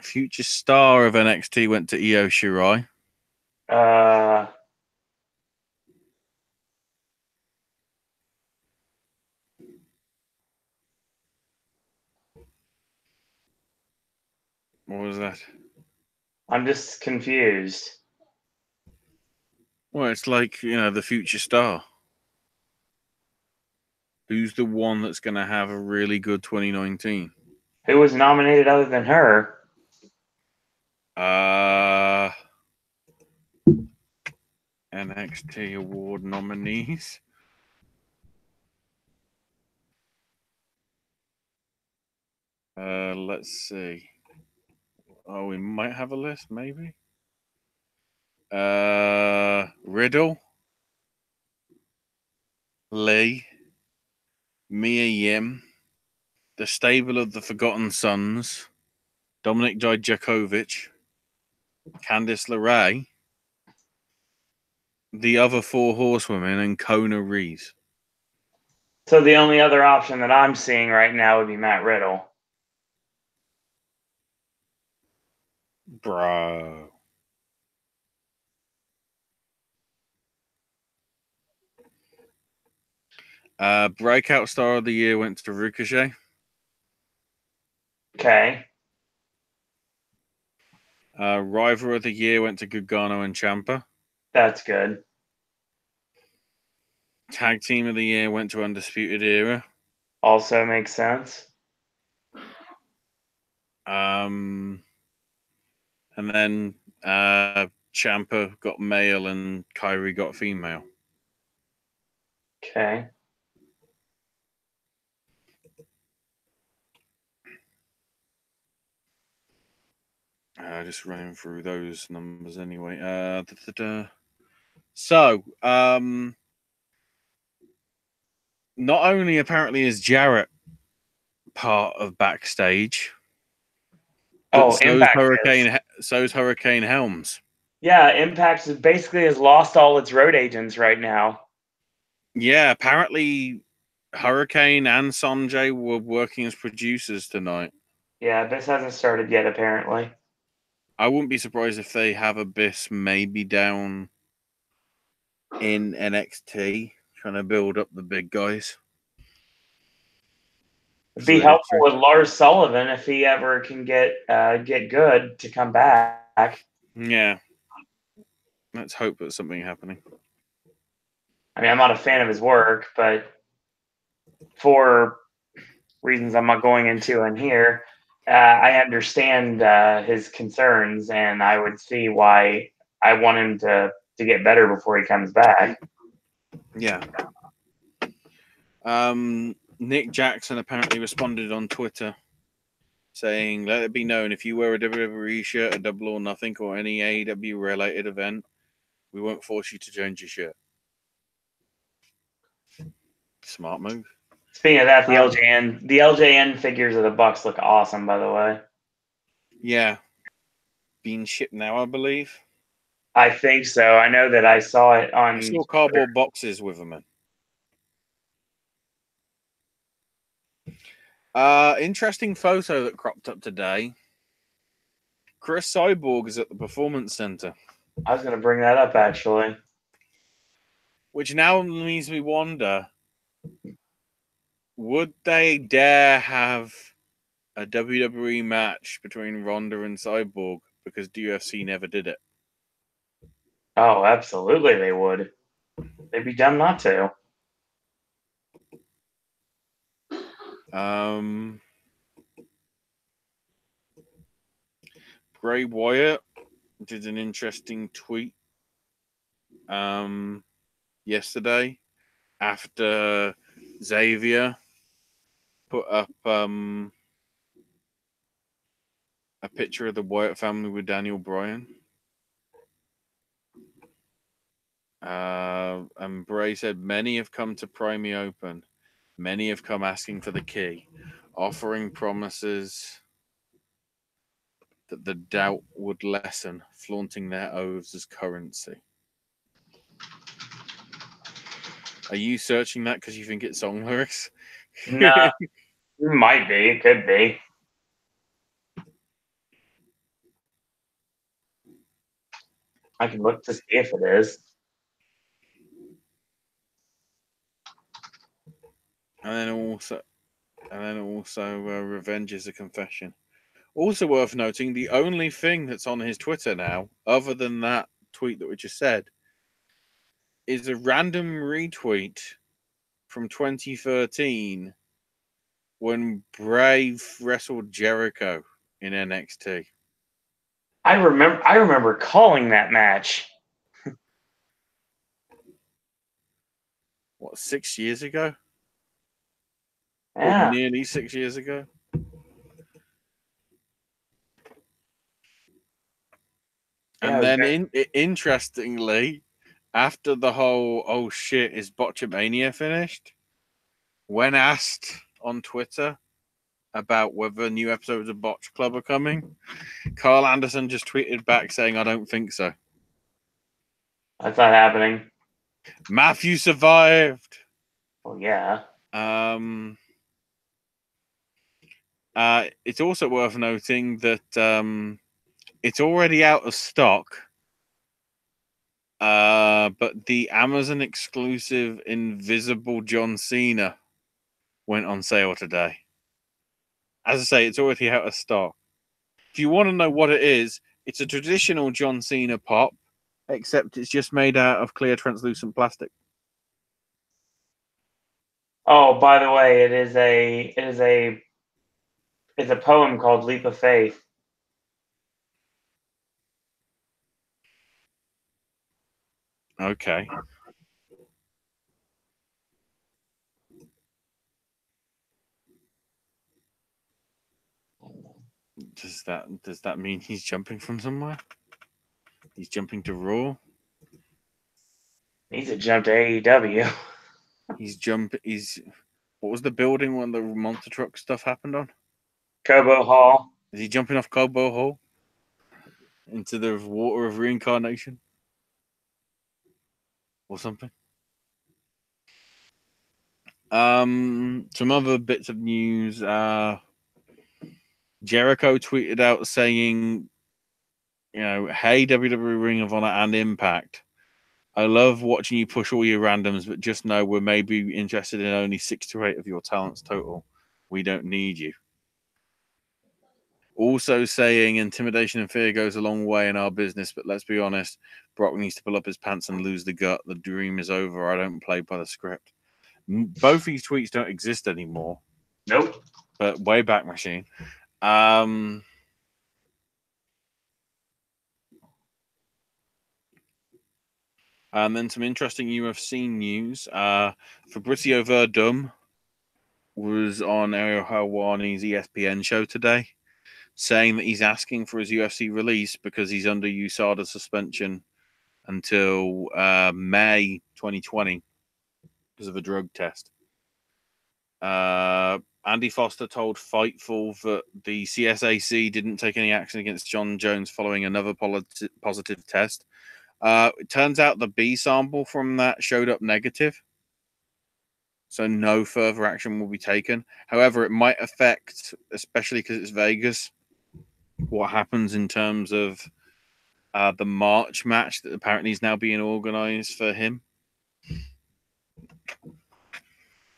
Future star of NXT went to Io Shirai. What was that? I'm just confused. Well, it's like, the future star. Who's the one that's going to have a really good 2019? Who was nominated other than her? NXT award nominees. Let's see. Oh, we might have a list, maybe. Riddle, Lee, Mia Yim, the Stable of the Forgotten Sons, Dominic Dijakovic, Candice LeRae, the other four horsewomen, and Kona Reeves. So the only other option that I'm seeing right now would be Matt Riddle. Bro. Breakout Star of the Year went to Ricochet. Okay. Rival of the Year went to Gargano and Ciampa. That's good. Tag Team of the Year went to Undisputed Era. Also makes sense. And then Ciampa got male and Kairi got female. Okay. Just running through those numbers anyway. So, not only apparently is Jarrett part of backstage, but Impact is. so's Hurricane Helms. Yeah, Impact basically has lost all its road agents right now. Yeah, apparently Hurricane and Sanjay were working as producers tonight. Yeah, this hasn't started yet, apparently. I wouldn't be surprised if they have Abyss maybe down in NXT, trying to build up the big guys. It'd be helpful with Lars Sullivan if he ever can get good to come back. Yeah. Let's hope that something happening. I mean, I'm not a fan of his work, but for reasons I'm not going into in here, I understand his concerns, and I would see why I want him to get better before he comes back. Yeah. Nick Jackson apparently responded on Twitter saying, "Let it be known, if you wear a WWE shirt at Double or Nothing or any AEW related event, we won't force you to change your shirt." Smart move. Speaking of that, the LJN figures of the Bucks look awesome, by the way. Yeah. Being shipped now, I believe. I think so. I know that I saw it on. I saw cardboard boxes with them in. Interesting photo that cropped up today. Chris Cyborg is at the Performance Center. I was going to bring that up, actually. Which now leaves me wonder, would they dare have a WWE match between Ronda and Cyborg because the UFC never did it? Oh, absolutely they would. They'd be dumb not to. Bray Wyatt did an interesting tweet yesterday after Xavier put up a picture of the Wyatt family with Daniel Bryan. And Bray said, "Many have come to pry me open. Many have come asking for the key, offering promises that the doubt would lessen, flaunting their oaths as currency." Are you searching that because you think it's song lyrics? No, it might be. It could be. I can look to see if it is. And then also, revenge is a confession. Also worth noting, the only thing that's on his Twitter now, other than that tweet that we just said, is a random retweet from 2013 when Bray wrestled Jericho in NXT. I remember calling that match. What, 6 years ago? Yeah. Or nearly 6 years ago? And then, interestingly, after the whole "oh shit, is Botchamania finished?" when asked on Twitter about whether new episodes of Botch Club are coming, Carl Anderson just tweeted back saying, "I don't think so." That's not happening. Matthew survived. Well, yeah. It's also worth noting that it's already out of stock. But the Amazon exclusive Invisible John Cena went on sale today. As I say, it's already out of stock. If you want to know what it is, it's a traditional John Cena pop, except it's just made out of clear translucent plastic. Oh, by the way, it's a poem called Leap of Faith. Okay. Does that mean he's jumping from somewhere? He's jumping to Raw. Needs to jump to AEW. He's what was the building when the monster truck stuff happened on? Cobo Hall. Is he jumping off Cobo Hall into the water of reincarnation or something? Some other bits of news. Jericho tweeted out saying, hey, WWE, Ring of Honor, and Impact. I love watching you push all your randoms, but just know we're maybe interested in only 6 to 8 of your talents total. We don't need you. Also saying intimidation and fear goes a long way in our business, but let's be honest, Brock needs to pull up his pants and lose the gut. The dream is over. I don't play by the script. Both these tweets don't exist anymore. Nope. But Wayback Machine. And then some interesting UFC news. Fabrizio Verdum was on Ariel Helwani's ESPN show today, saying that he's asking for his UFC release because he's under USADA suspension until May 2020 because of a drug test. Andy Foster told Fightful that the CSAC didn't take any action against John Jones following another positive test. It turns out the B sample from that showed up negative, so no further action will be taken. However, it might affect, especially because it's Vegas, what happens in terms of the March match that apparently is now being organized for him.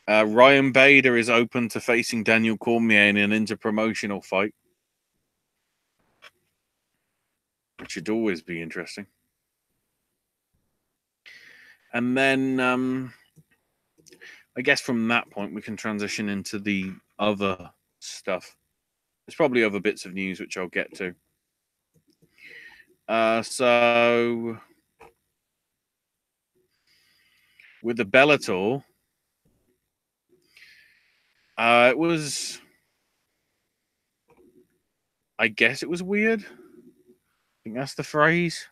Ryan Bader is open to facing Daniel Cormier in an interpromotional fight, which should always be interesting. And then I guess from that point we can transition into the other stuff. There's probably other bits of news which I'll get to. So with the Bellator, it was, I guess it was weird. I think that's the phrase.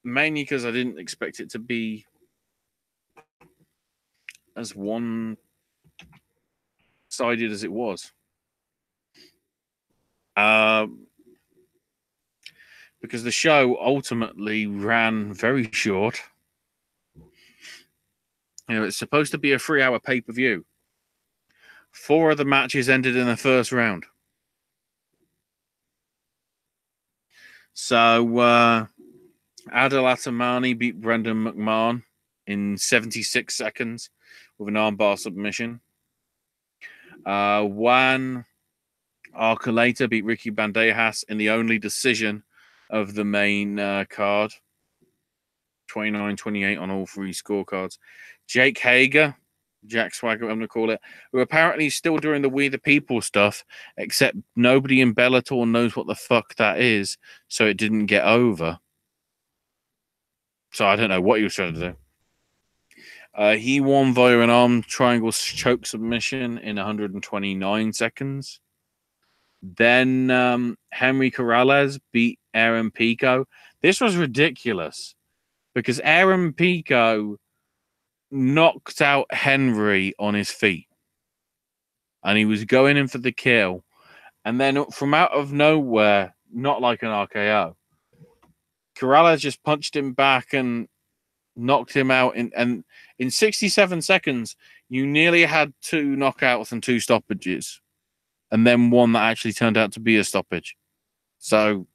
Mainly because I didn't expect it to be as one-sided as it was. Because the show ultimately ran very short. It's supposed to be a 3-hour pay-per-view. 4 of the matches ended in the first round. So, Adil Atamani beat Brendan McMahon in 76 seconds with an armbar submission. Juan Archuleta beat Ricky Bandejas in the only decision of the main card. 29-28 on all 3 scorecards. Jake Hager, Jack Swagger, I'm going to call it, who apparently is still doing the We the People stuff, except nobody in Bellator knows what the fuck that is, so it didn't get over. So I don't know what he was trying to do. He won via an arm triangle choke submission in 129 seconds. Then Henry Corrales beat Aaron Pico. This was ridiculous because Aaron Pico knocked out Henry on his feet. And he was going in for the kill. And then from out of nowhere, not like an RKO, Corrales just punched him back and knocked him out. And in 67 seconds, you nearly had 2 knockouts and 2 stoppages. And then one that actually turned out to be a stoppage. So,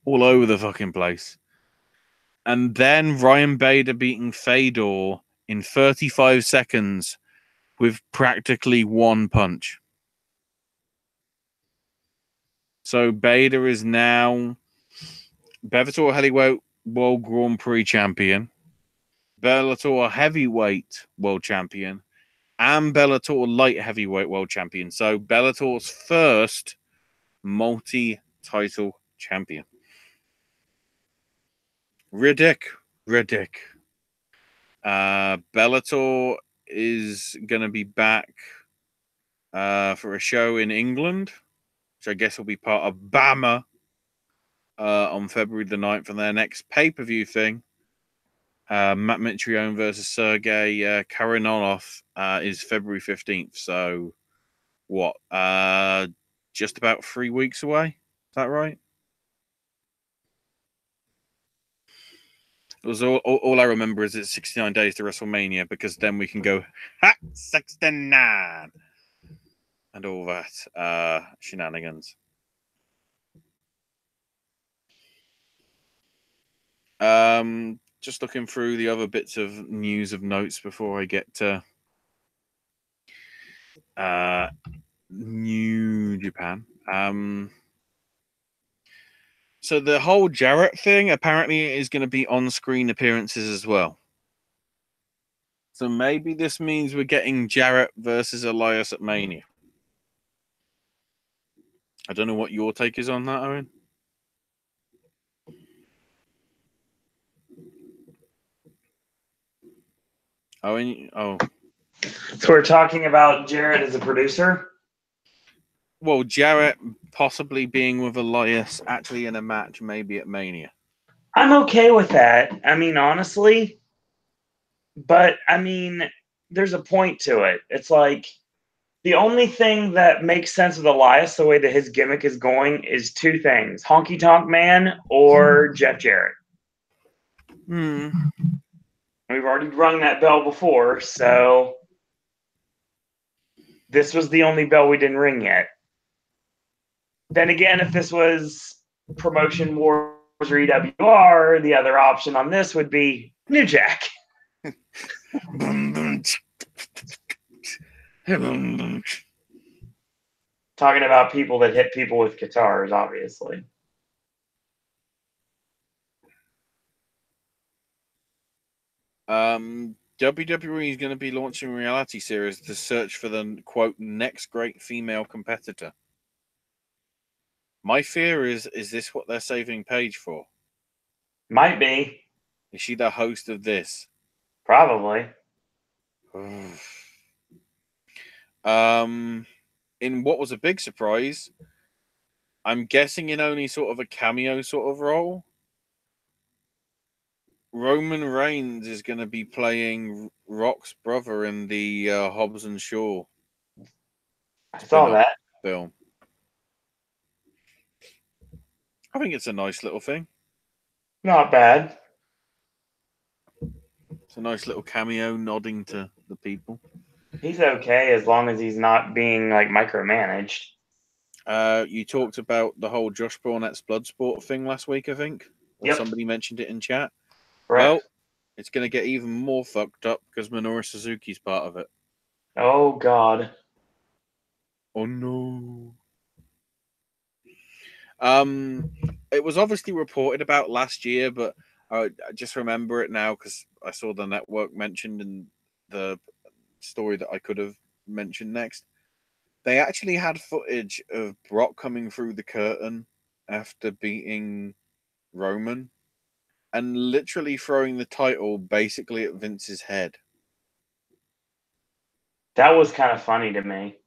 all over the fucking place. And then Ryan Bader beating Fedor in 35 seconds with practically 1 punch. So Bader is now Bellator Heavyweight World Grand Prix Champion, Bellator Heavyweight World Champion, and Bellator Light Heavyweight World Champion. So Bellator's first multi-title champion. Riddick. Bellator is going to be back for a show in England, which I guess will be part of BAMA on February the 9th, and their next pay-per-view thing. Matt Mitrione versus Sergey Karanolov is February 15th. So, what? Just about 3 weeks away? Is that right? It was all I remember is it's 69 days to WrestleMania, because then we can go, ha! 69! And all that shenanigans. Just looking through the other bits of news of notes before I get to New Japan. So the whole Jarrett thing apparently is going to be on-screen appearances as well. So maybe this means we're getting Jarrett versus Elias at Mania. I don't know what your take is on that, Owen. Owen, oh. So we're talking about Jarrett as a producer? Well, Jarrett possibly being with Elias actually in a match, maybe at Mania. I'm okay with that. I mean, honestly. But, I mean, there's a point to it. It's like the only thing that makes sense with Elias, the way that his gimmick is going, is two things: Honky Tonk Man or Jeff Jarrett. We've already rung that bell before, so this was the only bell we didn't ring yet. Then again, if this was Promotion Wars or EWR, the other option on this would be New Jack. Talking about people that hit people with guitars, obviously. WWE is going to be launching a reality series to search for the, quote, next great female competitor. My fear is this what they're saving Paige for? Might be. Is she the host of this? Probably. In what was a big surprise, I'm guessing in only sort of a cameo sort of role, Roman Reigns is going to be playing Rock's brother in the Hobbs and Shaw. I saw that film. I think it's a nice little thing. Not bad. It's a nice little cameo nodding to the people. He's okay as long as he's not being like micromanaged. You talked about the whole Josh Barnett's Bloodsport thing last week, I think. Or somebody mentioned it in chat. Correct. Well, it's going to get even more fucked up because Minoru Suzuki's part of it. Oh, God. Oh, no. It was obviously reported about last year, but I just remember it now because I saw the network mentioned in the story that I could have mentioned next. They actually had footage of Brock coming through the curtain after beating Roman and literally throwing the title basically at Vince's head. That was kind of funny to me.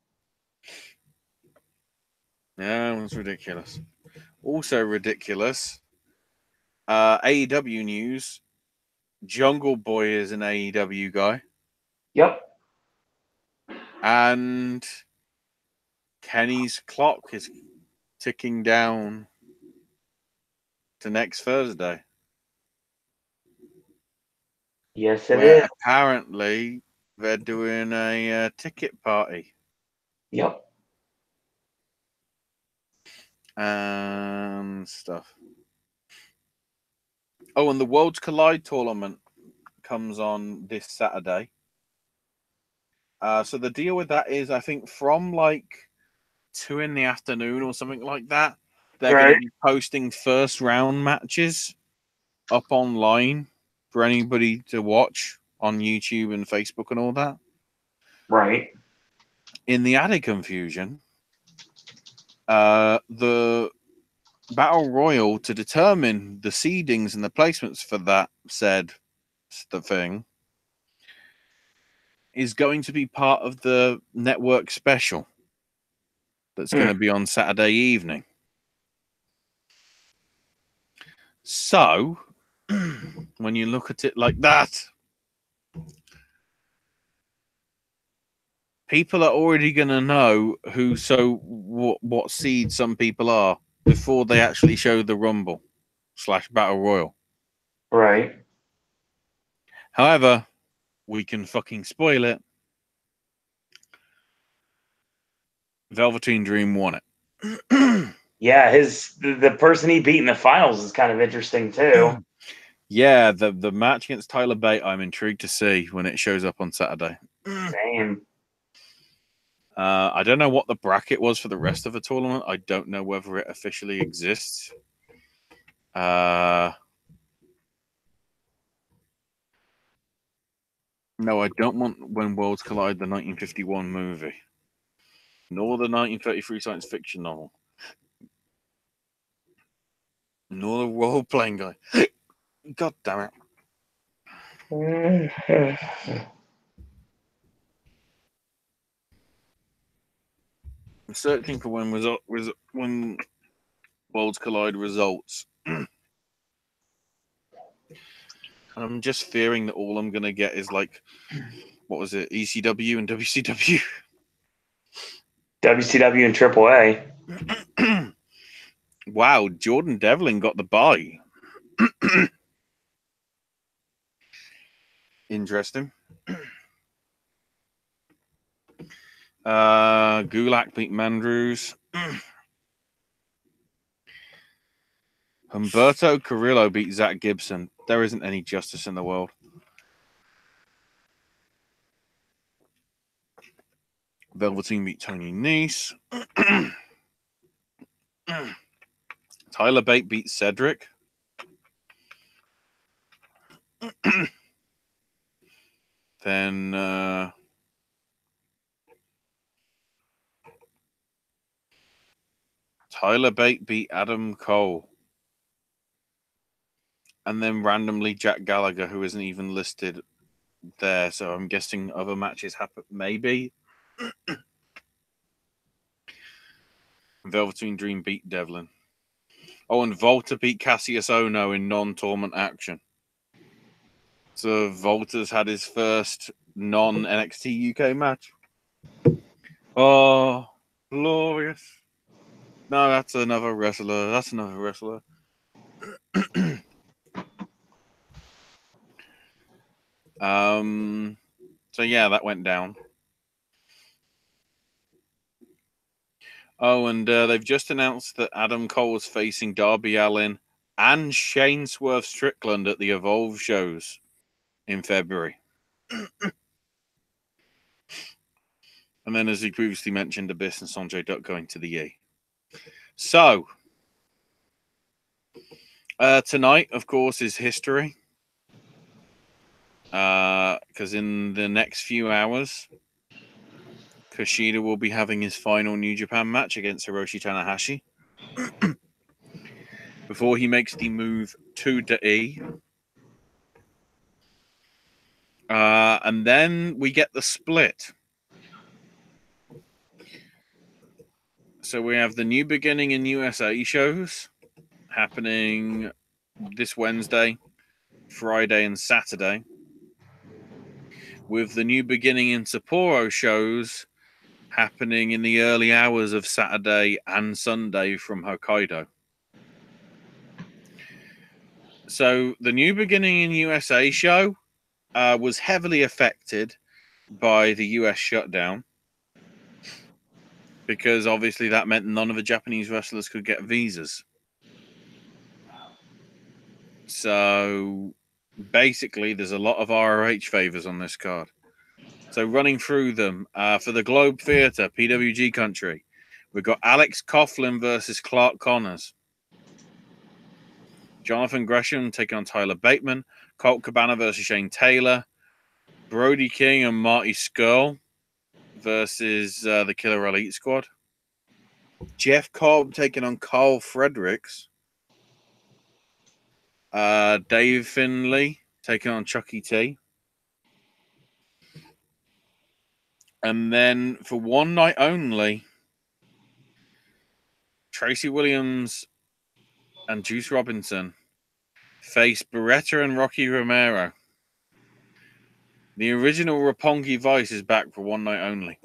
Yeah, it was ridiculous. Also ridiculous. AEW news. Jungle Boy is an AEW guy. Yep. And Kenny's clock is ticking down to next Thursday. Yes, it is. Apparently, they're doing a ticket party. Yep. And stuff. Oh, and the Worlds Collide tournament comes on this Saturday. So the deal with that is, I think, from like 2 p.m. or something like that, they're going to be posting first round matches up online for anybody to watch on YouTube and Facebook and all that. Right. In the added confusion, the Battle Royal to determine the seedings and the placements for that the thing is going to be part of the network special. that's going to be on Saturday evening. So, when you look at it like that, people are already going to know what seed some people are before they actually show the Rumble / Battle Royal. Right. However, we can fucking spoil it. Velveteen Dream won it. Yeah, the person he beat in the finals is kind of interesting too. Yeah, the match against Tyler Bate, I'm intrigued to see when it shows up on Saturday. Same. I don't know what the bracket was for the rest of the tournament. I don't know whether it officially exists. No, I don't want When Worlds Collide, the 1951 movie, nor the 1933 science fiction novel, nor the role-playing guy. God damn it. I'm searching for when Worlds Collide results. And I'm just fearing that all I'm going to get is like, what was it, ECW and WCW? WCW and AAA. Wow, Jordan Devlin got the bye. Interesting. Gulak beat Mandrews. Humberto Carrillo beat Zach Gibson. There isn't any justice in the world. Velveteen beat Tony Nese. Tyler Bate beat Cedric. Then Tyler Bate beat Adam Cole. And then randomly Jack Gallagher, who isn't even listed there. So I'm guessing other matches happen. Maybe. Velveteen Dream beat Devlin. Oh, and Volta beat Cassius Ohno in non-tournament action. So Volta's had his first non-NXT UK match. Oh, glorious. No, that's another wrestler. That's another wrestler. So yeah, that went down. Oh, and they've just announced that Adam Cole is facing Darby Allin and Shane Swerve Strickland at the Evolve shows in February. And then, as he previously mentioned, Abyss and Sanjay Dutt going to the E. So, tonight, of course, is history. Because in the next few hours, Kushida will be having his final New Japan match against Hiroshi Tanahashi before he makes the move to the E. And then we get the split. So we have the New Beginning in USA shows happening this Wednesday, Friday, and Saturday, with the New Beginning in Sapporo shows happening in the early hours of Saturday and Sunday from Hokkaido. So the New Beginning in USA show was heavily affected by the US shutdown, because obviously that meant none of the Japanese wrestlers could get visas. So basically, there's a lot of ROH favors on this card. So running through them, for the Globe Theatre, PWG country, we've got Alex Coughlin versus Clark Connors. Jonathan Gresham taking on Tyler Bateman. Colt Cabana versus Shane Taylor. Brody King and Marty Scurll versus the Killer Elite Squad. Jeff Cobb taking on Carl Fredericks. Dave Finlay taking on Chucky T. And then for one night only, Tracy Williams and Juice Robinson face Beretta and Rocky Romero. The original Roppongi Vice is back for one night only.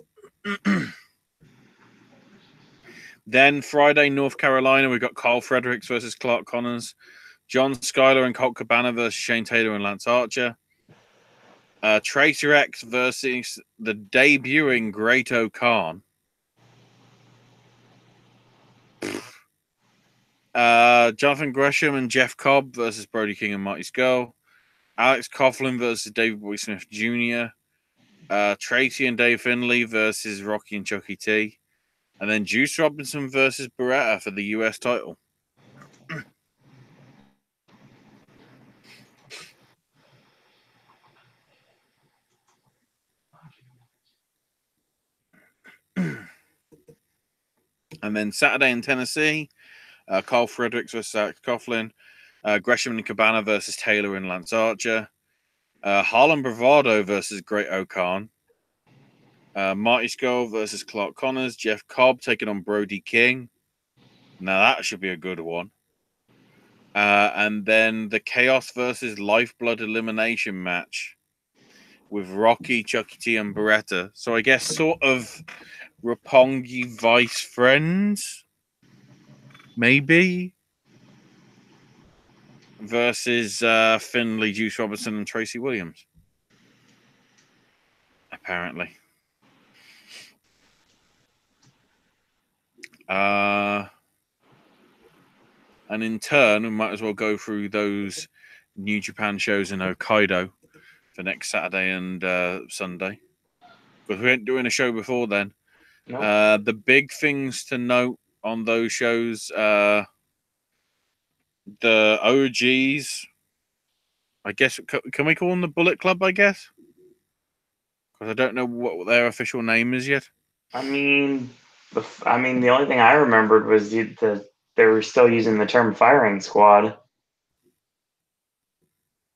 Then Friday, North Carolina, we've got Carl Fredericks versus Clark Connors, John Skyler and Colt Cabana versus Shane Taylor and Lance Archer, Tracer X versus the debuting Great O'Khan, Jonathan Gresham and Jeff Cobb versus Brody King and Marty Scurll, Alex Coughlin versus David Boy Smith Jr., Tracy and Dave Finlay versus Rocky and Chucky T, and then Juice Robinson versus Beretta for the US title. And then Saturday in Tennessee, Carl Fredericks versus Alex Coughlin, Gresham and Cabana versus Taylor and Lance Archer, Harlem Bravado versus Great O'Khan, Marty Scurll versus Clark Connors, Jeff Cobb taking on Brody King. Now that should be a good one. And then the Chaos versus Lifeblood elimination match with Rocky, Chucky T, and Beretta. So I guess sort of Roppongi Vice friends, maybe, versus Finlay, Juice Robinson, and Tracy Williams. Apparently. And in turn, we might as well go through those New Japan shows in Hokkaido for next Saturday and Sunday. Because we ain't doing a show before then. Nope. The big things to note on those shows, the OGs, I guess, can we call them the Bullet Club, I guess? Because I don't know what their official name is yet. I mean, the only thing I remembered was they were still using the term firing squad.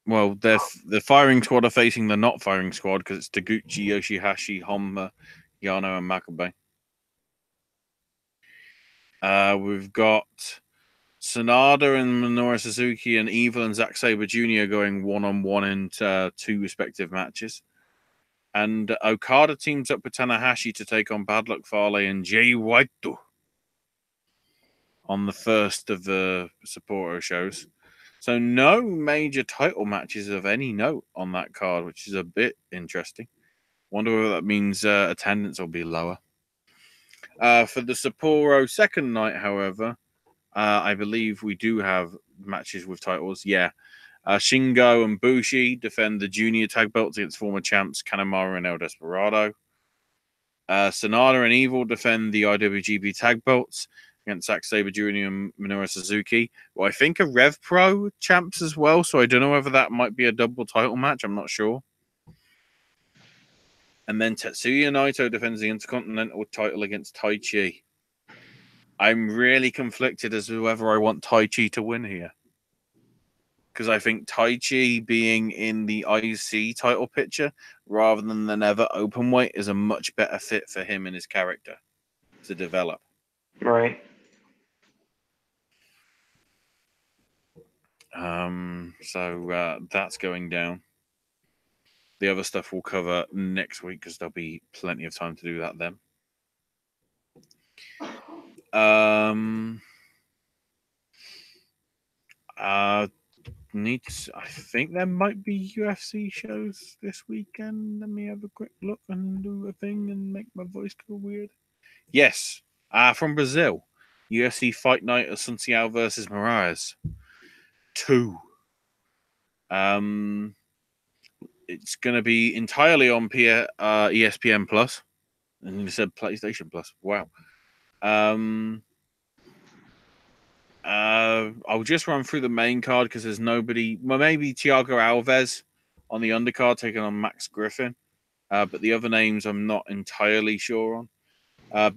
Well, the firing squad are facing the not firing squad because it's Taguchi, Yoshihashi, Honma, Yano, and Makabe. We've got Sonada and Minoru Suzuki and Evil and Zack Sabre Jr. going one-on-one into 2 respective matches. And Okada teams up with Tanahashi to take on Bad Luck Fale and Jay White on the first of the Sapporo shows. So no major title matches of any note on that card, which is a bit interesting. Wonder whether that means attendance will be lower. For the Sapporo second night, however, I believe we do have matches with titles. Yeah. Shingo and Bushi defend the junior tag belts against former champs Kanemaru and El Desperado. Sonata and Evil defend the IWGP tag belts against Zack Sabre Jr. and Minoru Suzuki. Well, I think are Rev Pro champs as well, so I don't know whether that might be a double title match. I'm not sure. And then Tetsuya Naito defends the Intercontinental title against Taichi. I'm really conflicted as to whether I want Taichi to win here. Because I think Taichi being in the IC title picture rather than the Never Openweight is a much better fit for him and his character to develop. Right. So that's going down. The other stuff we'll cover next week because there'll be plenty of time to do that then. I think there might be UFC shows this weekend. Let me have a quick look and do a thing and make my voice go weird. Yes, from Brazil, UFC Fight Night Assunção versus Moraes 2. It's going to be entirely on ESPN Plus, and you said PlayStation Plus. Wow. I'll just run through the main card because there's nobody. Well, maybe Thiago Alves on the undercard taking on Max Griffin, but the other names I'm not entirely sure on.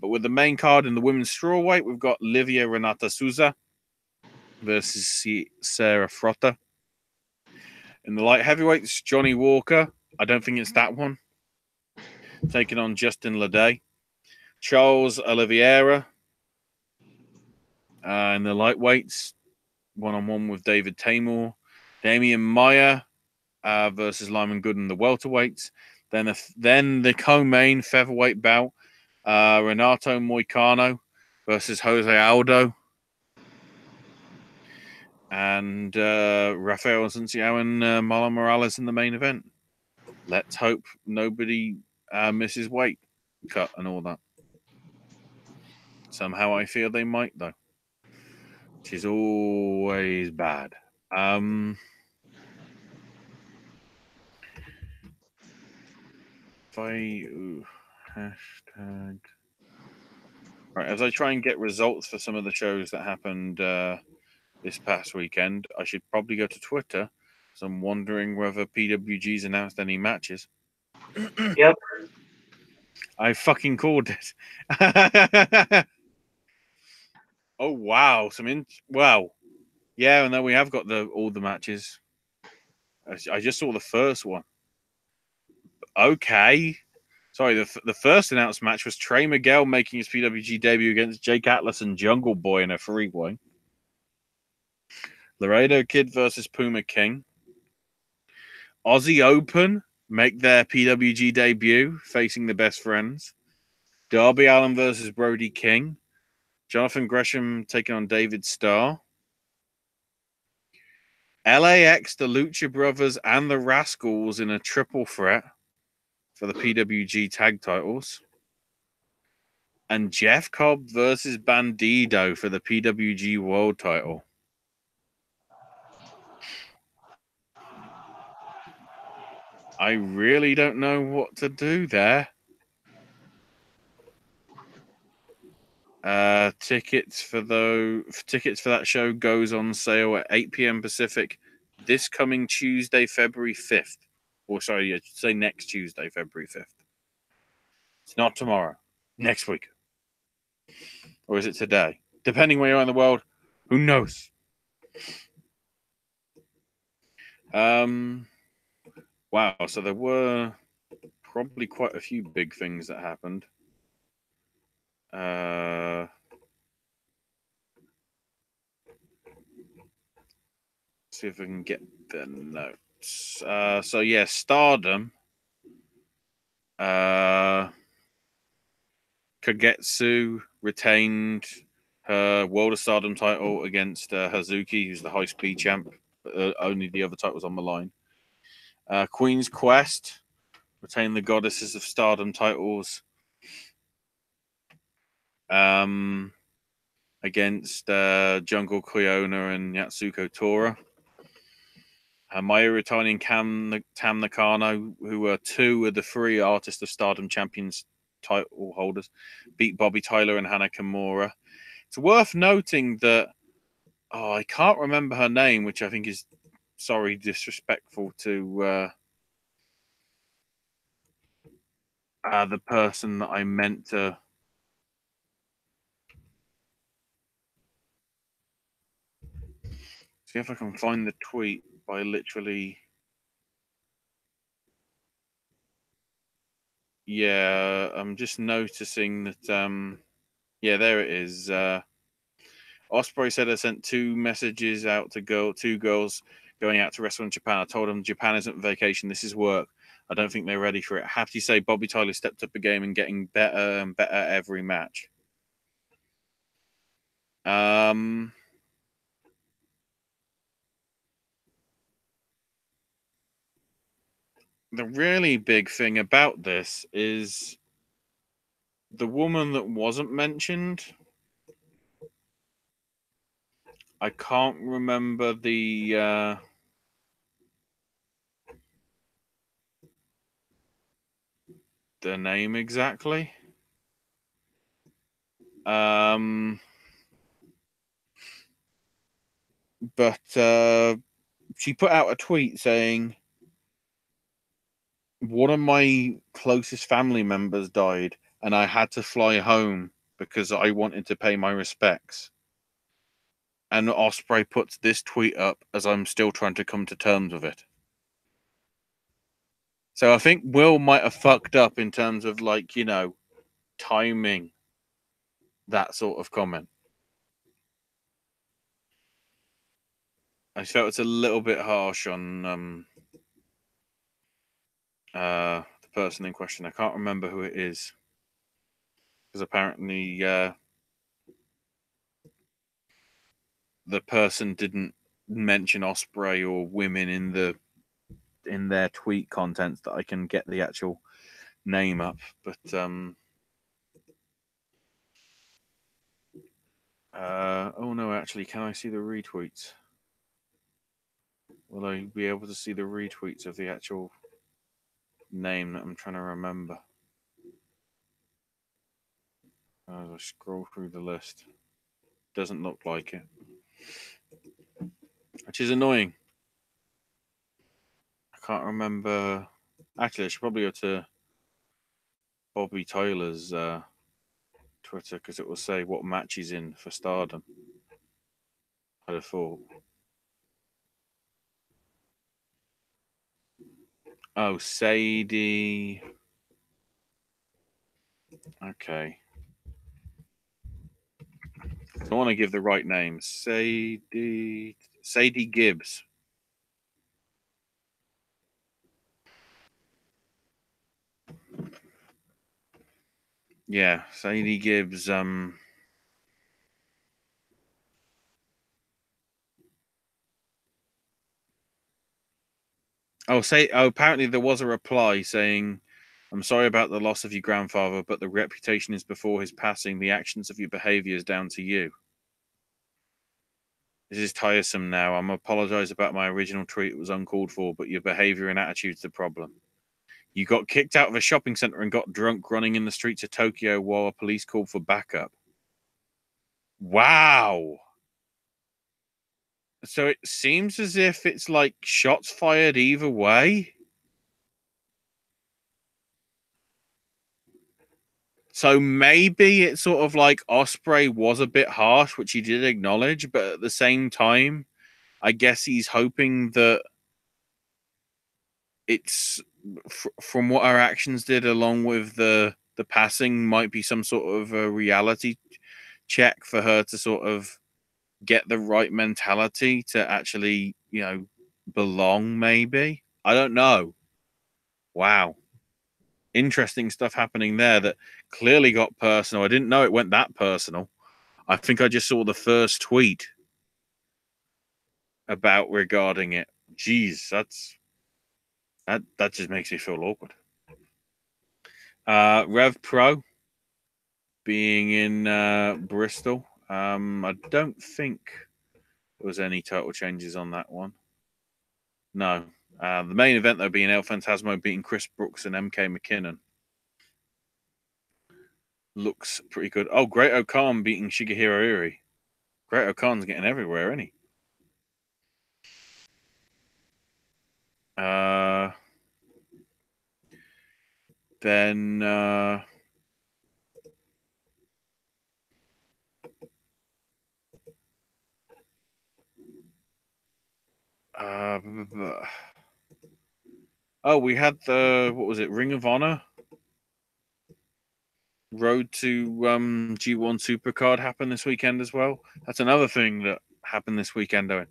But with the main card in the women's strawweight, we've got Livia Renata Souza versus Sarah Frotta. In the light heavyweights, Johnny Walker. I don't think it's that one. Taking on Justin Lede. Charles Oliveira. In the lightweights, 1-on-1 with David Tamor, Damian Maya versus Lyman Good in the welterweights. Then the co-main featherweight bout, Renato Moicano versus Jose Aldo, and Rafael Assunção and Marlon Morales in the main event. Let's hope nobody misses weight cut and all that. Somehow I feel they might, though, which is always bad. Hashtag. Right, as I try and get results for some of the shows that happened this past weekend, I should probably go to Twitter, so I'm wondering whether PWG's announced any matches. Yep. I fucking called it. Oh wow, wow. Yeah, and then we have got all the matches. I just saw the first one. Okay. Sorry, the first announced match was Trey Miguel making his PWG debut against Jake Atlas and Jungle Boy in a three-way. Laredo Kid versus Puma King. Aussie Open make their PWG debut, facing the Best Friends. Darby Allin versus Brody King. Jonathan Gresham taking on David Starr. LAX, the Lucha Brothers, and the Rascals in a triple threat for the PWG tag titles. And Jeff Cobb versus Bandido for the PWG world title. I really don't know what to do there. Tickets for that show goes on sale at 8 p.m. Pacific this coming Tuesday, February 5th. Or sorry, I should say next Tuesday, February 5th. It's not tomorrow. Next week. Or is it today? Depending where you are in the world, who knows? Wow, so there were probably quite a few big things that happened. See if I can get the notes. So yeah, Stardom. Kagetsu retained her World of Stardom title against Hazuki, who's the high speed champ. Only the other titles on the line. Queen's Quest retained the Goddesses of Stardom titles against Jungle Cleona and Yatsuko Tora. Mayu Iwatani and Tam Nakano, who were two of the three Artist of Stardom champions title holders, beat Bobby Tyler and Hana Kimura. It's worth noting that I can't remember her name, which I think is disrespectful to the person that I meant to. See if I can find the tweet by literally. Yeah, I'm just noticing that. Yeah, there it is. Ospreay said I sent two messages out to two girls going out to wrestle in Japan. I told them Japan isn't vacation. This is work. I don't think they're ready for it. I have to say Bobby Tyler stepped up a game and getting better and better every match. The really big thing about this is the woman that wasn't mentioned. I can't remember the name exactly. But she put out a tweet saying, one of my closest family members died and I had to fly home because I wanted to pay my respects. And Ospreay puts this tweet up as I'm still trying to come to terms with it. So I think Will might have fucked up in terms of, like, timing that sort of comment. I felt it's a little bit harsh on the person in question. I can't remember who it is because apparently the person didn't mention Osprey or women in their tweet contents that I can get the actual name up, but oh no, actually, can I see the retweets? Will I be able to see the retweets of the actual name that I'm trying to remember? As I scroll through the list, doesn't look like it, which is annoying. I can't remember. Actually, I should probably go to Bobby Tyler's Twitter because it will say what match he's in for Stardom. I'd have thought. Oh, Sadie. Okay. So I want to give the right name. Sadie Gibbs. Yeah, Sadie Gibbs. Apparently there was a reply saying, "I'm sorry about the loss of your grandfather, but the reputation is before his passing. The actions of your behavior is down to you. This is tiresome now. I'm apologize about my original tweet. It was uncalled for, but your behavior and attitude's the problem. You got kicked out of a shopping center and got drunk running in the streets of Tokyo while police called for backup." Wow. So it seems as if it's like shots fired either way. So maybe it's sort of like Osprey was a bit harsh, which he did acknowledge, but at the same time, I guess he's hoping that it's from what our actions did, along with the passing, might be some sort of a reality check for her to sort of get the right mentality to actually, belong. Maybe, I don't know. Wow. Interesting stuff happening there that clearly got personal. I didn't know it went that personal. I think I just saw the first tweet about regarding it. Jeez, that just makes me feel awkward. Rev Pro being in Bristol. I don't think there was any total changes on that one. No. The main event though being El Phantasmo beating Chris Brooks and MK McKinnon. Looks pretty good. Oh, Great O'Khan beating Shigehiro Iri. Great O'Khan's getting everywhere, isn't he? Then we had the what was it? Ring of Honor Road to G1 Supercard happen this weekend as well. That's another thing that happened this weekend, though.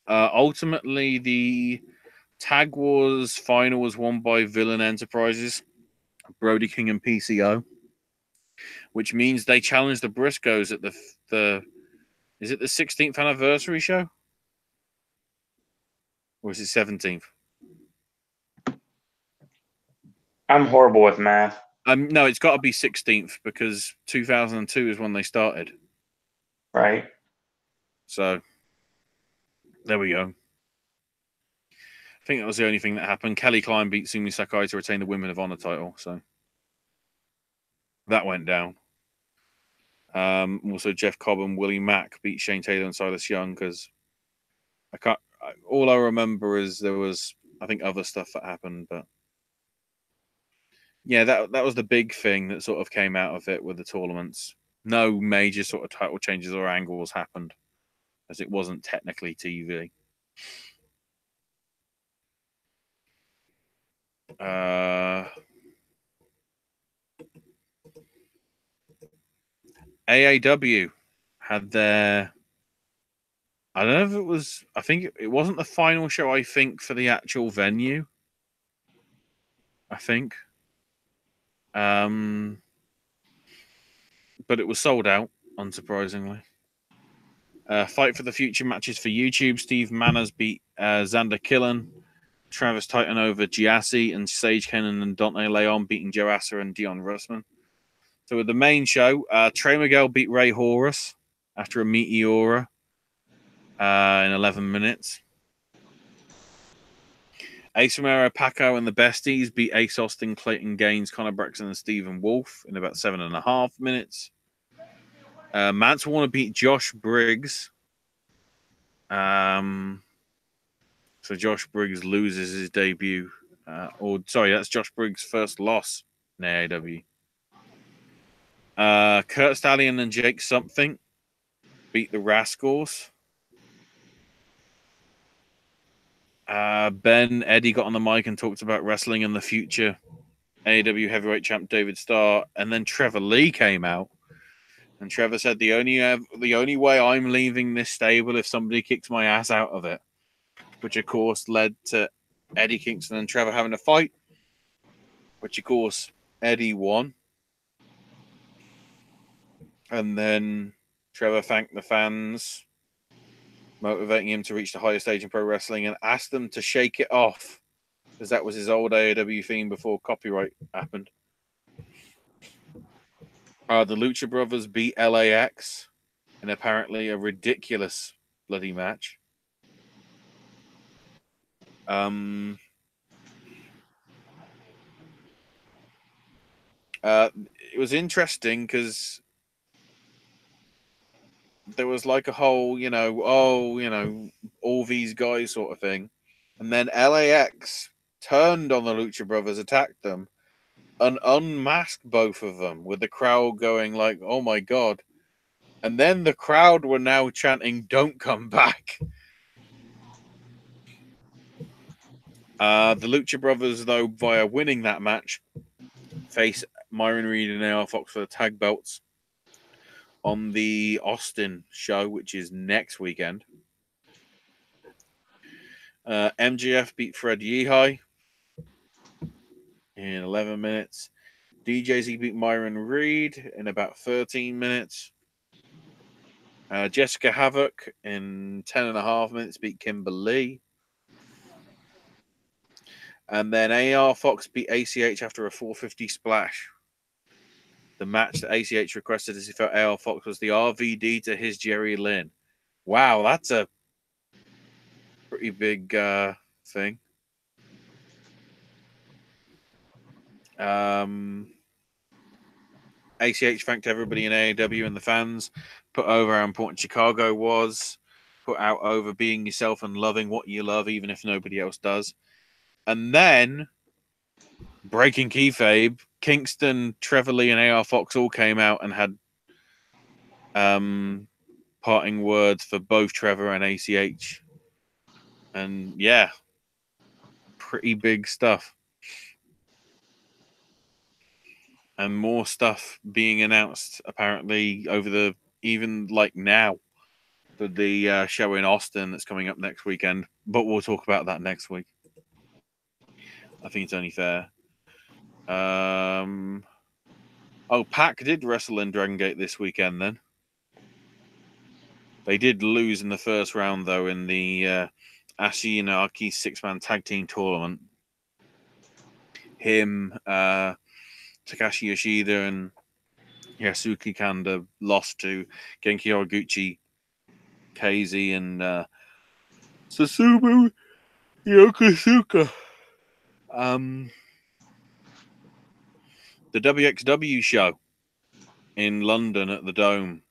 Ultimately, the Tag Wars final was won by Villain Enterprises, Brody King and PCO, which means they challenged the Briscoes at the is it the 16th anniversary show? Or is it 17th? I'm horrible with math. No, it's got to be 16th because 2002 is when they started. Right. So, there we go. I think that was the only thing that happened. Kelly Klein beat Sumi Sakai to retain the Women of Honor title. So, that went down. Also, Jeff Cobb and Willie Mack beat Shane Taylor and Silas Young because all I remember is there was, I think, other stuff that happened, but yeah, that was the big thing that sort of came out of it with the tournaments. No major sort of title changes or angles happened, as it wasn't technically TV. AAW had their, I don't know if it was. I think it wasn't the final show. I think for the actual venue. I think. But it was sold out, unsurprisingly. Fight for the future matches for YouTube. Steve Manners beat Xander Killen. Travis Titan over Giassi, and Sage Kennan and Dante Leon beating Joe Assa and Dion Russman. So with the main show, Trey Miguel beat Ray Horus after a Meteora in 11 minutes. Ace Romero, Paco, and the Besties beat Ace Austin, Clayton Gaines, Connor Braxton, and Stephen Wolf in about 7.5 minutes. Mance Warner beat Josh Briggs. So Josh Briggs loses his debut. That's Josh Briggs' first loss in AEW. Kurt Stallion and Jake Something beat the Rascals. Eddie got on the mic and talked about wrestling in the future. AEW heavyweight champ David Starr, and then Trevor Lee came out, and Trevor said the only way I'm leaving this stable if somebody kicks my ass out of it, which of course led to Eddie Kingston and Trevor having a fight, which of course Eddie won, and then Trevor thanked the fans, motivating him to reach the highest stage in pro wrestling, and asked them to shake it off, because that was his old AEW theme before copyright happened. The Lucha Brothers beat LAX in apparently a ridiculous bloody match. It was interesting because there was like a whole, all these guys sort of thing. And then LAX turned on the Lucha Brothers, attacked them, and unmasked both of them, with the crowd going like, oh my God. And then the crowd were now chanting, don't come back. The Lucha Brothers, though, via winning that match, face Myron Reed and AR Fox for the tag belts on the Austin show, which is next weekend. MJF beat Fred Yehai in 11 minutes. DJZ beat Myron Reed in about 13 minutes. Jessica Havoc in 10.5 minutes beat Kimberly. And then AR Fox beat ACH after a 450 splash. The match that ACH requested as he felt AR Fox was the RVD to his Jerry Lynn. Wow, that's a pretty big thing. ACH thanked everybody in AEW and the fans, put over how important Chicago was, put out over being yourself and loving what you love, even if nobody else does. And then, breaking kayfabe, Kingston, Trevor Lee, and AR Fox all came out and had parting words for both Trevor and ACH. And yeah, pretty big stuff. And more stuff being announced apparently even now for the show in Austin that's coming up next weekend. But we'll talk about that next week. I think it's only fair. Pac did wrestle in Dragon Gate this weekend then. They did lose in the first round, though, in the Ashi Inaki 6-man tag team tournament. Him, Takashi Yoshida, and Yasuki Kanda lost to Genki Horiguchi, KZ, and Susumu Yokosuka. The WXW show in London at the Dome.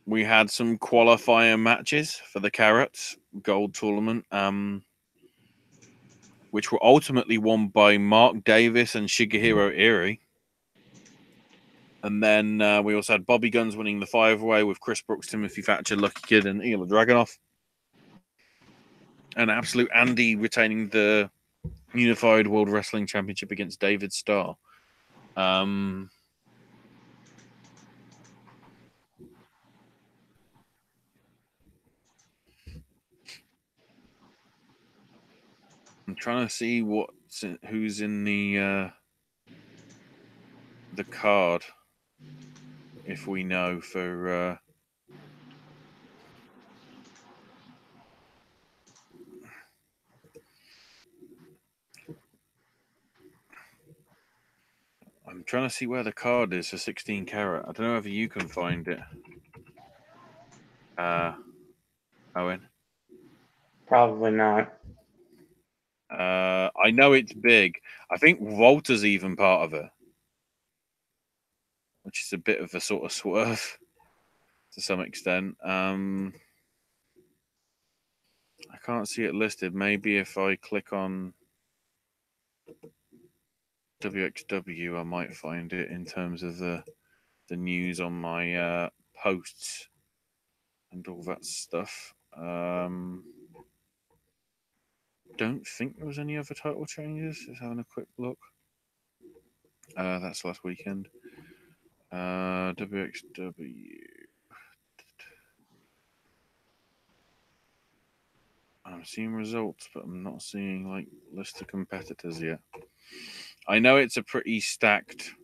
We had some qualifier matches for the Carrots Gold Tournament, which were ultimately won by Mark Davis and Shigehiro Iri. And then we also had Bobby Guns winning the 5-way with Chris Brooks, Timothy Thatcher, Lucky Kid, and Ilya Dragunov. And Absolute Andy retaining the Unified World Wrestling Championship against David Starr. trying to see who's in the card, if we know for. I'm trying to see where the card is for 16 carat. I don't know if you can find it. Owen. Probably not. I know it's big. I think Walter's even part of it, which is a bit of a sort of swerve to some extent. I can't see it listed. Maybe if I click on WXW, I might find it in terms of the news on my posts and all that stuff. Don't think there was any other title changes. Just having a quick look. That's last weekend. WXW. I'm seeing results, but I'm not seeing like list of competitors yet. I know it's a pretty stacked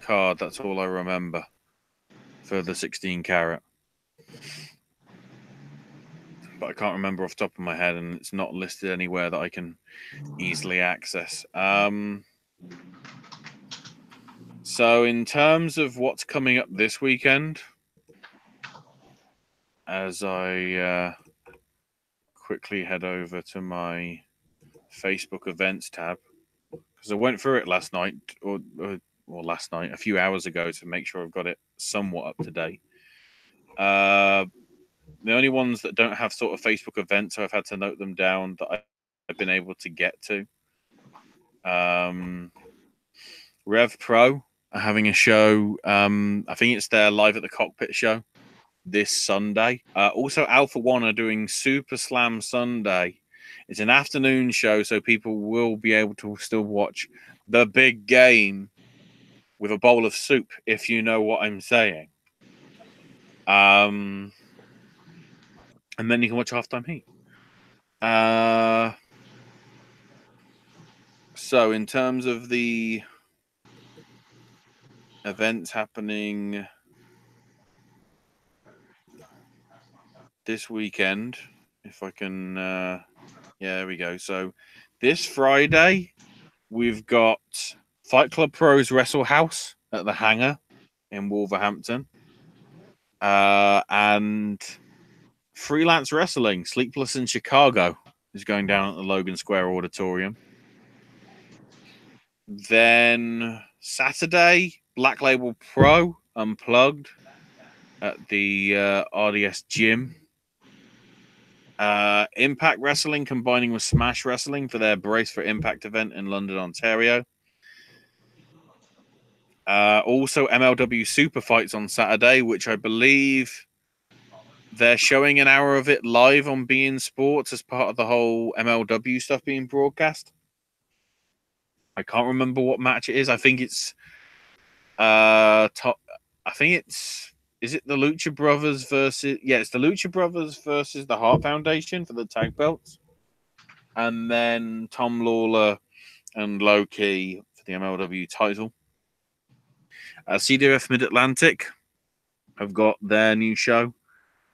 card. That's all I remember for the 16 carat. But I can't remember off the top of my head, and it's not listed anywhere that I can easily access. So in terms of what's coming up this weekend, as I quickly head over to my Facebook events tab, because I went through it last night, or last night, a few hours ago, to make sure I've got it somewhat up to date. The only ones that don't have sort of Facebook events, so I've had to note them down, that I've been able to get to. Rev Pro are having a show. I think it's their Live at the Cockpit show this Sunday. Also, Alpha One are doing Super Slam Sunday. It's an afternoon show, so people will be able to still watch the big game with a bowl of soup, if you know what I'm saying. And then you can watch Halftime Heat. So in terms of the events happening this weekend, if I can, yeah, there we go. So this Friday, we've got Fight Club Pros Wrestle House at the Hangar in Wolverhampton. And Freelance Wrestling, Sleepless in Chicago, is going down at the Logan Square Auditorium. Then Saturday, Black Label Pro Unplugged at the RDS Gym. Impact Wrestling combining with Smash Wrestling for their Brace for Impact event in London, Ontario. Also, MLW Super Fights on Saturday, which I believe they're showing an hour of it live on beIN Sports as part of the whole MLW stuff being broadcast. I can't remember what match it is. I think it's is it the Lucha Brothers versus it's the Lucha Brothers versus the Hart Foundation for the tag belts. And then Tom Lawler and Low Key for the MLW title. CWF Mid-Atlantic have got their new show,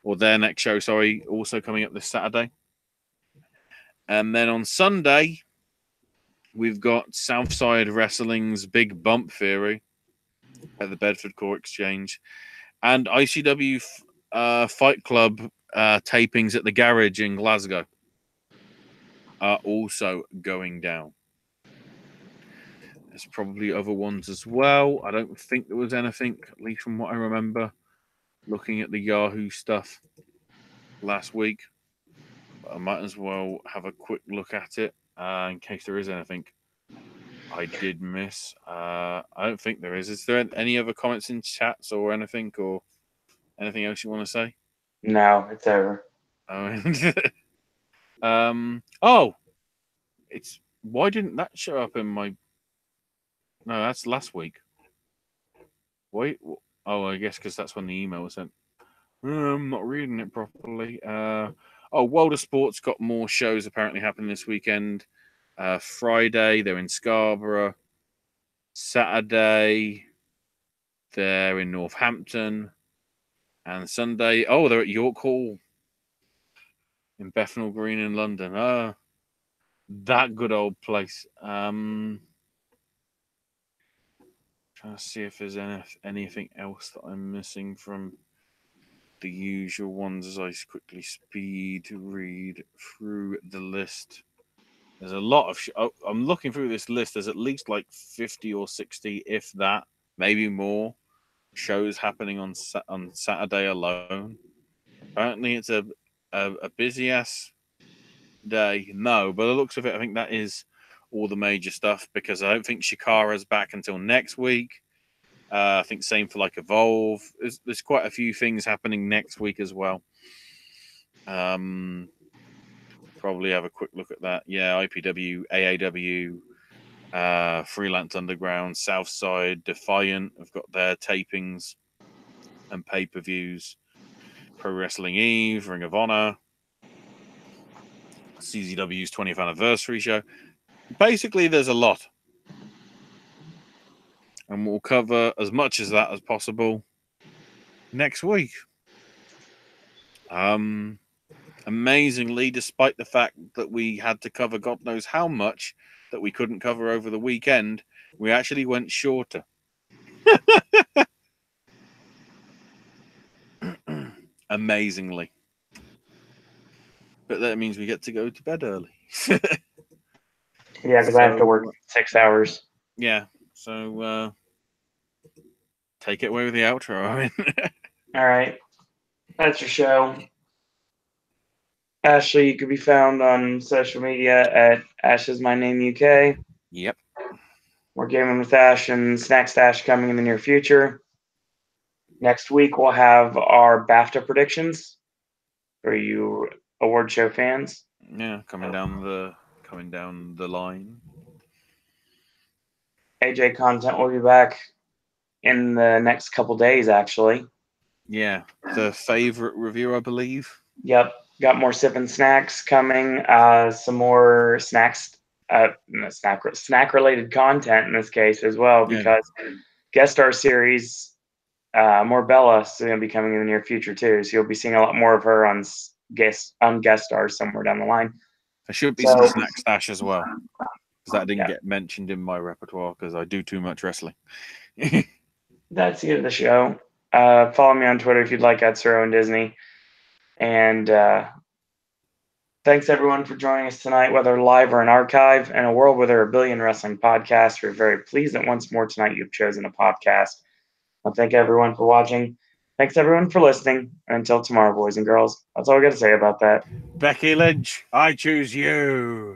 or their next show, sorry, also coming up this Saturday. And then on Sunday, we've got Southside Wrestling's Big Bump Theory at the Bedford Core Exchange, and ICW Fight Club tapings at the Garage in Glasgow are also going down. There's probably other ones as well. I don't think there was anything, at least from what I remember, looking at the Yahoo stuff last week. But I might as well have a quick look at it in case there is anything I did miss. I don't think there is. Is there any other comments in chats or anything else you want to say? No, it's over. It's why didn't that show up in my? No, that's last week. Wait, I guess because that's when the email was sent. I'm not reading it properly. Oh, World of Sport's got more shows apparently happening this weekend. Friday, they're in Scarborough. Saturday, they're in Northampton. And Sunday, they're at York Hall in Bethnal Green in London. That good old place. Trying to see if there's anything else that I'm missing from the usual ones as I quickly speed read through the list. There's a lot of. I'm looking through this list. There's at least like 50 or 60, if that, maybe more, shows happening on Saturday alone. Apparently, it's a busy ass day. No, but the looks of it, I think that is all the major stuff because I don't think Shikara's back until next week. I think same for like Evolve. There's quite a few things happening next week as well. Probably have a quick look at that. Yeah, IPW, AAW, Freelance Underground, Southside, Defiant have got their tapings and pay-per-views. Pro Wrestling Eve, Ring of Honor, CZW's 20th anniversary show. Basically, there's a lot. And we'll cover as much as that as possible next week. Amazingly, despite the fact that we had to cover God knows how much that we couldn't cover over the weekend, we actually went shorter. Amazingly. But that means we get to go to bed early. Yeah, because I have to work 6 hours. Yeah, so take it away with the outro. I mean. All right. That's your show. Ashley, you can be found on social media at Ash is My Name UK. Yep. We're Gaming with Ash and Snack Stash coming in the near future. Next week, we'll have our BAFTA predictions for you award show fans. Yeah, coming down the line. AJ content will be back in the next couple days, actually. Yeah, the favorite review, I believe. Yep, got more sipping snacks coming. Some more snacks, snack related content in this case as well, because guest star series, more Bella is going to be coming in the near future too. So you'll be seeing a lot more of her on guest stars somewhere down the line. There should be some snack stash as well, because that didn't get mentioned in my repertoire because I do too much wrestling. That's the end of the show. Follow me on Twitter if you'd like at Sir Owen Disney. And thanks everyone for joining us tonight, whether live or in archive. In a world where there are a billion wrestling podcasts, we're very pleased that once more tonight you've chosen a podcast. I'll thank everyone for watching. Thanks everyone for listening. And until tomorrow, boys and girls, that's all I got to say about that. Becky Lynch, I choose you.